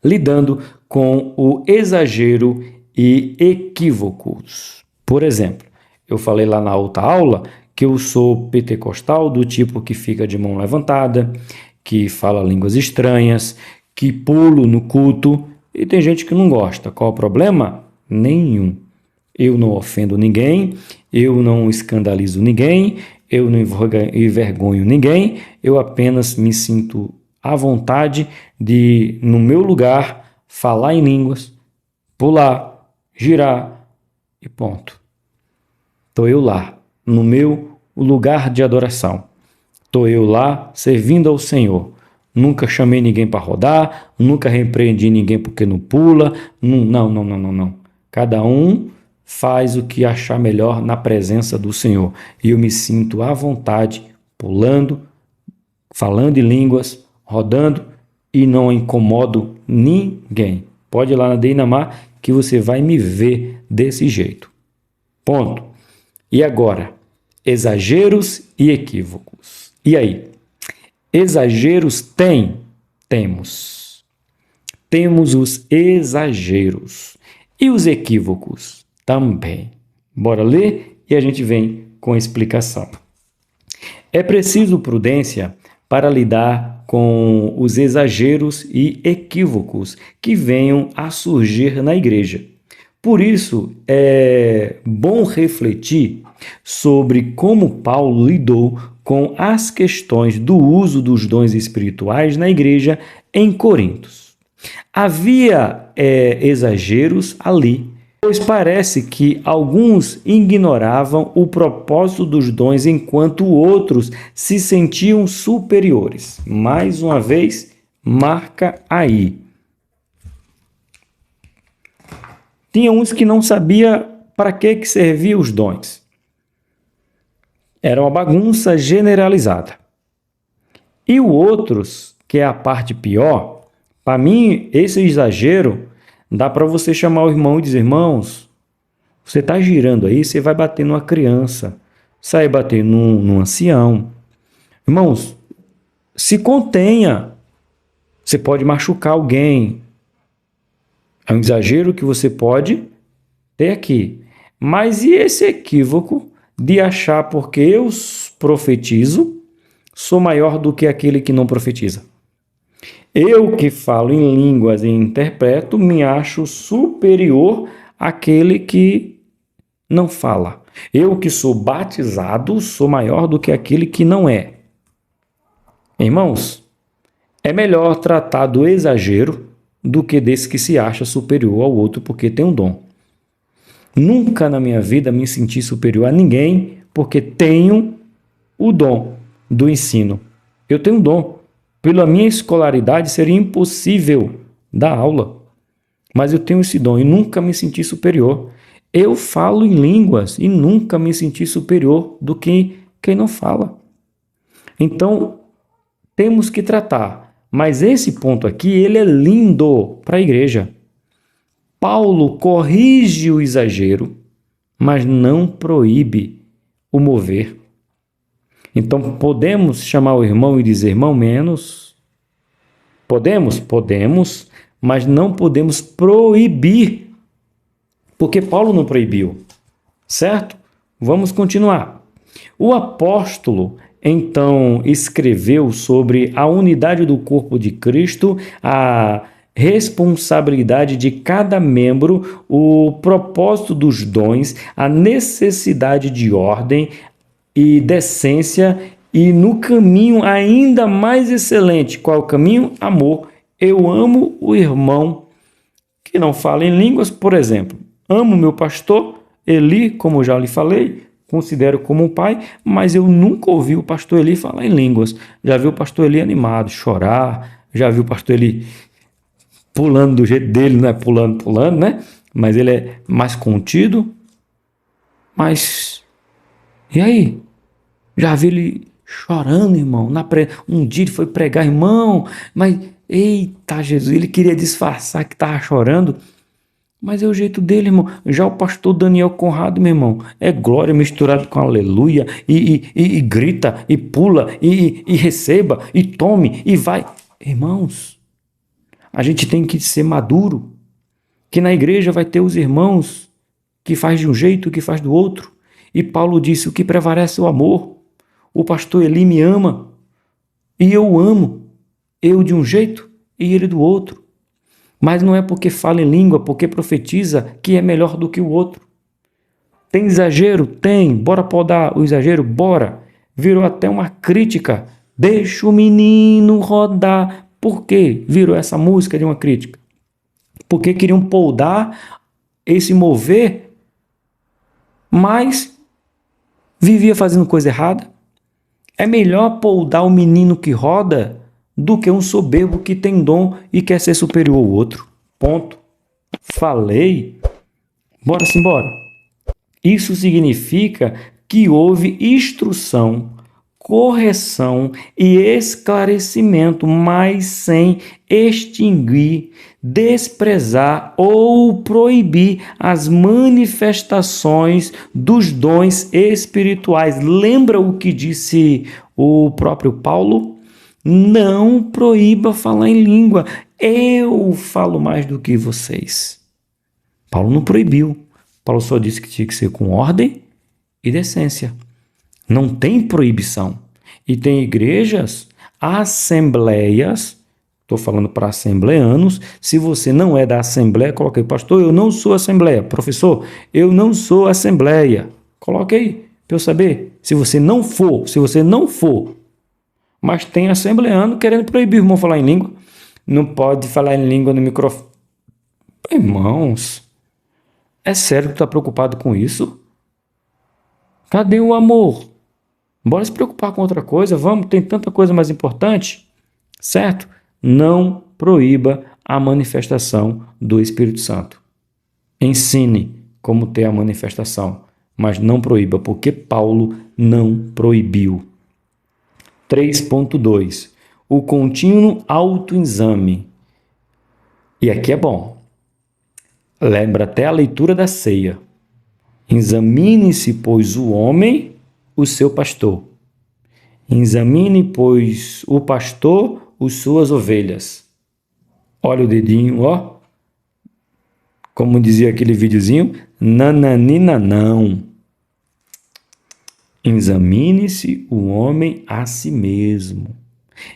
Lidando com o exagero e equívocos. Por exemplo, eu falei lá na outra aula que eu sou pentecostal, do tipo que fica de mão levantada, que fala línguas estranhas, que pulo no culto, e tem gente que não gosta. Qual o problema? Nenhum. Eu não ofendo ninguém, eu não escandalizo ninguém, eu não envergonho ninguém, eu apenas me sinto à vontade de, no meu lugar, falar em línguas, pular, girar e ponto. Estou eu lá, no meu lugar de adoração. Estou eu lá servindo ao Senhor. Nunca chamei ninguém para rodar, nunca repreendi ninguém porque não pula. Não. Cada um faz o que achar melhor na presença do Senhor. E eu me sinto à vontade, pulando, falando em línguas, rodando e não incomodo ninguém. Pode ir lá na Deinamar que você vai me ver desse jeito. Ponto. E agora, exageros e equívocos. E aí? Exageros temos. Temos os exageros. E os equívocos? Também. Bora ler e a gente vem com a explicação. É preciso prudência para lidar com os exageros e equívocos que venham a surgir na igreja. Por isso, é bom refletir sobre como Paulo lidou com as questões do uso dos dons espirituais na igreja em Corintos. Havia exageros ali, pois parece que alguns ignoravam o propósito dos dons enquanto outros se sentiam superiores. Mais uma vez, marca aí. Tinha uns que não sabia para que serviam os dons. Era uma bagunça generalizada. E os outros, que é a parte pior, para mim, esse exagero, dá para você chamar o irmão e dizer, irmãos, você está girando aí, você vai bater numa criança, sai bater num ancião. Irmãos, se contenha, você pode machucar alguém. É um exagero que você pode ter aqui. Mas e esse equívoco de achar porque eu profetizo, sou maior do que aquele que não profetiza? Eu que falo em línguas e interpreto, me acho superior àquele que não fala. Eu que sou batizado, sou maior do que aquele que não é. Irmãos, é melhor tratar do exagero do que desse que se acha superior ao outro porque tem um dom. Nunca na minha vida me senti superior a ninguém porque tenho o dom do ensino. Eu tenho um dom. Pela minha escolaridade seria impossível dar aula, mas eu tenho esse dom e nunca me senti superior. Eu falo em línguas e nunca me senti superior do que quem não fala. Então, temos que tratar. Mas esse ponto aqui, ele é lindo para a igreja. Paulo corrige o exagero, mas não proíbe o mover. Então, podemos chamar o irmão e dizer, irmão, menos? Podemos, mas não podemos proibir, porque Paulo não proibiu, certo? Vamos continuar. O apóstolo então escreveu sobre a unidade do corpo de Cristo, a responsabilidade de cada membro, o propósito dos dons, a necessidade de ordem e decência e no caminho ainda mais excelente. Qual é o caminho? Amor. Eu amo o irmão que não fala em línguas, por exemplo. Amo meu pastor Eli, como já lhe falei, considero como um pai, mas eu nunca ouvi o pastor Eli falar em línguas. Já vi o pastor Eli animado, chorar, já vi o pastor Eli pulando do jeito dele, não é pulando, né? Mas ele é mais contido. Mas, e aí? Já vi ele chorando, irmão. Um dia ele foi pregar, irmão, mas, eita Jesus, ele queria disfarçar que estava chorando. Mas é o jeito dele, irmão. Já o pastor Daniel Conrado, meu irmão, é glória misturado com aleluia, e grita, e pula, e receba, e tome, e vai. Irmãos, a gente tem que ser maduro, que na igreja vai ter os irmãos que faz de um jeito, que faz do outro. E Paulo disse: o que prevalece é o amor. O pastor Eli me ama e eu o amo. Eu de um jeito e ele do outro. Mas não é porque fala em língua, porque profetiza, que é melhor do que o outro. Tem exagero? Tem. Bora podar o exagero? Bora. Virou até uma crítica. Deixa o menino rodar. Por quê? Virou essa música de uma crítica. Porque queriam podar esse mover, mas vivia fazendo coisa errada. É melhor podar o menino que roda do que um soberbo que tem dom e quer ser superior ao outro. Ponto. Falei. Bora simbora. Isso significa que houve instrução, correção e esclarecimento, mas sem extinguir, desprezar ou proibir as manifestações dos dons espirituais. Lembra o que disse o próprio Paulo? Não proíba falar em língua. Eu falo mais do que vocês. Paulo não proibiu. Paulo só disse que tinha que ser com ordem e decência. Não tem proibição. E tem igrejas, assembleias, estou falando para assembleanos, se você não é da assembleia, coloque aí, pastor, eu não sou assembleia. Professor, eu não sou assembleia. Coloque aí, para eu saber. Se você não for, mas tem assembleano querendo proibir o irmão falar em língua. Não pode falar em língua no microfone. Irmãos, é sério que tu está preocupado com isso? Cadê o amor? Bora se preocupar com outra coisa, vamos, tem tanta coisa mais importante, certo? Não proíba a manifestação do Espírito Santo. Ensine como ter a manifestação, mas não proíba, porque Paulo não proibiu. 3.2. O contínuo autoexame. E aqui é bom. Lembra até a leitura da ceia. Examine-se, pois, o homem, o seu pastor. Examine, pois, o pastor, as suas ovelhas. Olha o dedinho, ó. Como dizia aquele videozinho, nananina não. Examine-se o homem a si mesmo.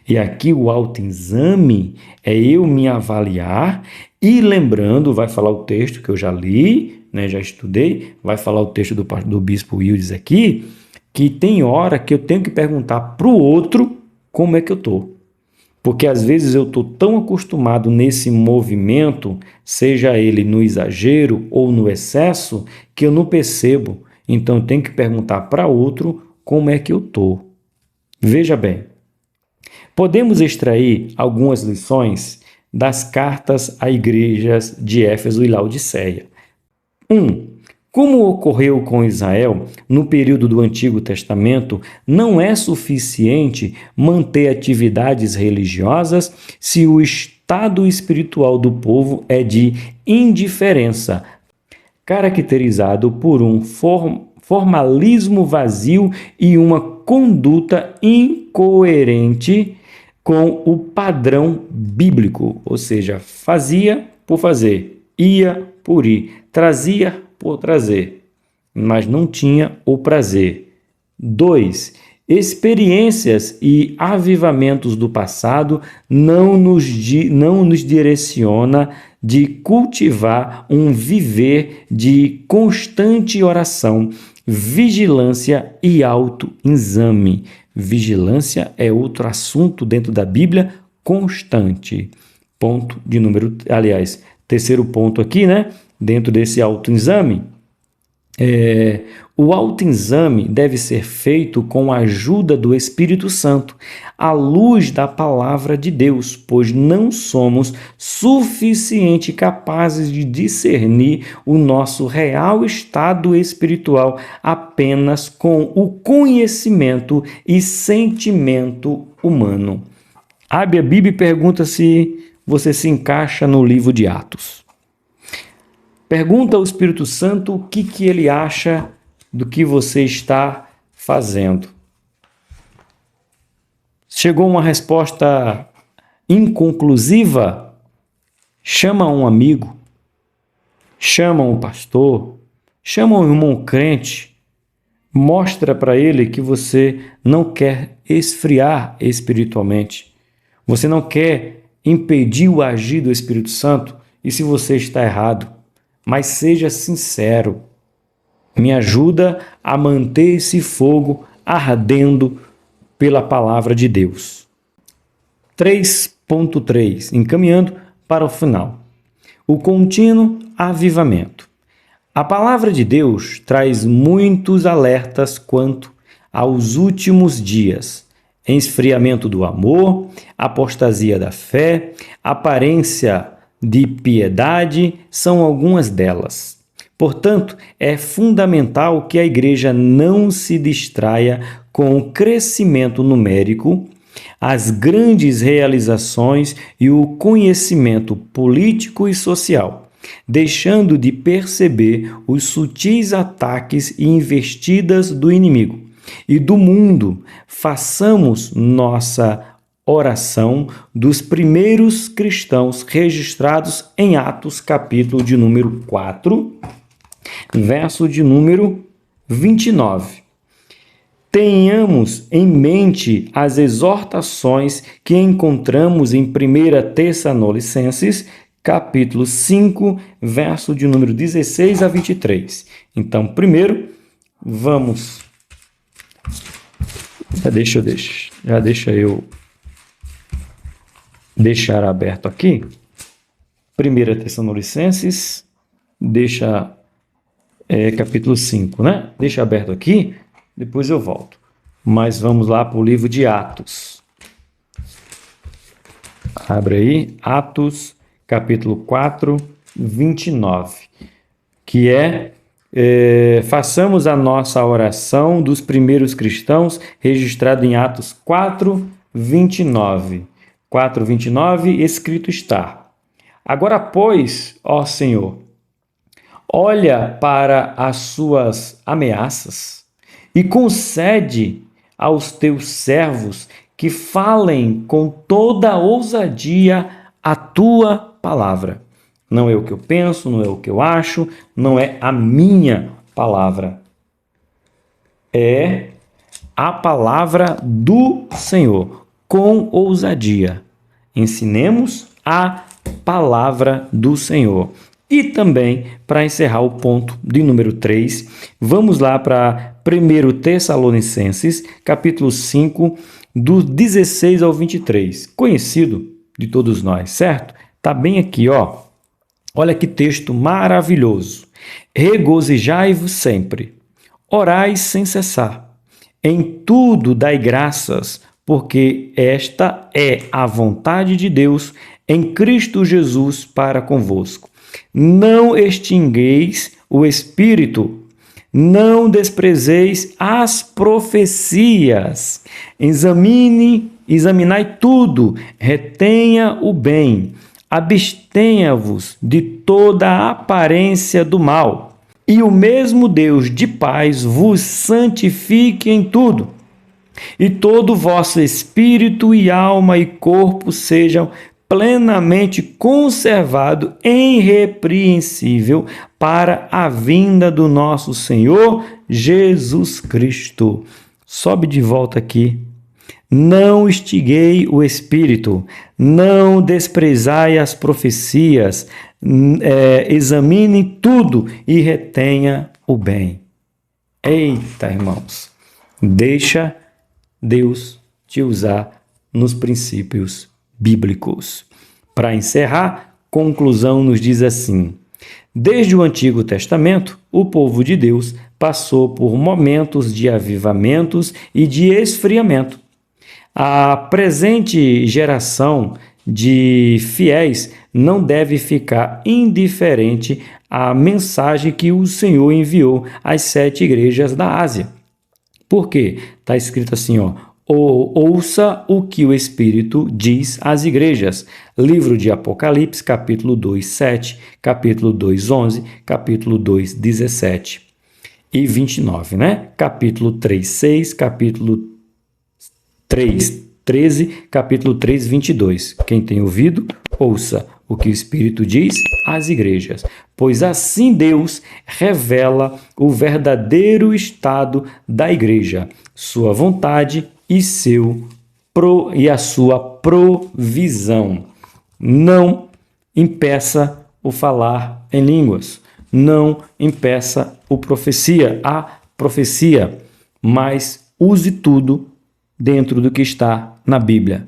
E aqui o autoexame é eu me avaliar e lembrando, vai falar o texto que eu já li, né, já estudei, vai falar o texto do bispo Wildes aqui, que tem hora que eu tenho que perguntar para o outro como é que eu estou. Porque às vezes eu estou tão acostumado nesse movimento, seja ele no exagero ou no excesso, que eu não percebo. Então eu tenho que perguntar para outro como é que eu estou. Veja bem, podemos extrair algumas lições das cartas a igrejas de Éfeso e Laodiceia. 1. Como ocorreu com Israel no período do Antigo Testamento, não é suficiente manter atividades religiosas se o estado espiritual do povo é de indiferença, caracterizado por um formalismo vazio e uma conduta incoerente com o padrão bíblico, ou seja, fazia por fazer, ia por ir, trazia por trazer, mas não tinha o prazer. 2. Experiências e avivamentos do passado não nos direciona de cultivar um viver de constante oração, vigilância e autoexame. Vigilância é outro assunto dentro da Bíblia, constante. Terceiro ponto aqui, né? Dentro desse autoexame, o autoexame deve ser feito com a ajuda do Espírito Santo, à luz da palavra de Deus, pois não somos suficientemente capazes de discernir o nosso real estado espiritual apenas com o conhecimento e sentimento humano. Abre a Bíblia e pergunta se você se encaixa no livro de Atos. Pergunta ao Espírito Santo o que ele acha do que você está fazendo. Chegou uma resposta inconclusiva? Chama um amigo, chamam o pastor, chamam o irmão crente, mostra para ele que você não quer esfriar espiritualmente, você não quer impedir o agir do Espírito Santo, e se você está errado, mas seja sincero, me ajuda a manter esse fogo ardendo pela palavra de Deus. 3.3, encaminhando para o final. O contínuo avivamento. A palavra de Deus traz muitos alertas quanto aos últimos dias. Esfriamento do amor, apostasia da fé, aparência de piedade são algumas delas. Portanto, é fundamental que a igreja não se distraia com o crescimento numérico, as grandes realizações e o conhecimento político e social, deixando de perceber os sutis ataques e investidas do inimigo e do mundo. Façamos nossa oração dos primeiros cristãos registrados em Atos, capítulo de número 4, verso de número 29. Tenhamos em mente as exortações que encontramos em 1 Tessalonicenses, capítulo 5, verso de número 16 a 23. Então, primeiro, vamos... Já deixa eu deixar aberto aqui. 1 Tessalonicenses, capítulo 5, né? Deixa aberto aqui. Depois eu volto. Mas vamos lá para o livro de Atos. Abre aí, Atos, capítulo 4, 29. Que façamos a nossa oração dos primeiros cristãos, registrado em Atos 4, 29. 4, 29, escrito está: Agora, pois, ó Senhor, olha para as suas ameaças e concede aos teus servos que falem com toda ousadia a tua palavra. Não é o que eu penso, não é o que eu acho, não é a minha palavra. É a palavra do Senhor, com ousadia. Ensinemos a palavra do Senhor. E também, para encerrar o ponto de número 3, vamos lá para 1 Tessalonicenses, capítulo 5, do 16 ao 23. Conhecido de todos nós, certo? Está bem aqui, ó. Olha que texto maravilhoso. Regozijai-vos sempre, orai sem cessar. Em tudo dai graças, porque esta é a vontade de Deus em Cristo Jesus para convosco. Não extingueis o Espírito, não desprezeis as profecias. Examinai tudo, retenha o bem, abstenha-vos de toda a aparência do mal. E o mesmo Deus de paz vos santifique em tudo, e todo o vosso espírito e alma e corpo sejam plenamente conservado irrepreensível para a vinda do nosso Senhor Jesus Cristo. Sobe de volta aqui. Não extinguei o Espírito, não desprezai as profecias, examine tudo e retenha o bem. Eita, irmãos, deixa Deus te usar nos princípios bíblicos. Para encerrar, conclusão nos diz assim: desde o Antigo Testamento, o povo de Deus passou por momentos de avivamentos e de esfriamento. A presente geração de fiéis não deve ficar indiferente à mensagem que o Senhor enviou às 7 igrejas da Ásia. Por quê? Está escrito assim, ó: ouça o que o Espírito diz às igrejas. Livro de Apocalipse, capítulo 2, 7, capítulo 2, 11, capítulo 2, 17 e 29, né? Capítulo 3, 6, capítulo 3, 13, capítulo 3, 22. Quem tem ouvido, Ouça o que o Espírito diz às igrejas, pois assim Deus revela o verdadeiro estado da igreja, sua vontade e a sua provisão. Não impeça o falar em línguas, não impeça a profecia, mas use tudo dentro do que está na Bíblia.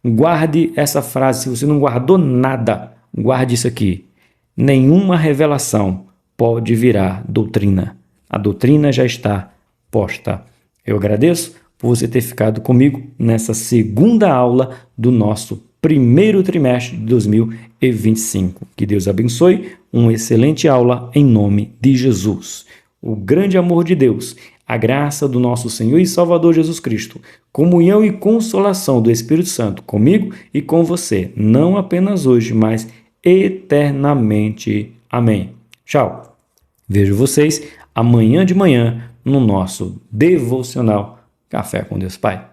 Guarde essa frase, se você não guardou nada, guarde isso aqui. Nenhuma revelação pode virar doutrina. A doutrina já está posta. Eu agradeço por você ter ficado comigo nessa segunda aula do nosso primeiro trimestre de 2025. Que Deus abençoe, uma excelente aula em nome de Jesus. O grande amor de Deus, a graça do nosso Senhor e Salvador Jesus Cristo, comunhão e consolação do Espírito Santo comigo e com você, não apenas hoje, mas eternamente. Amém. Tchau. Vejo vocês amanhã de manhã no nosso devocional Café com Deus Pai.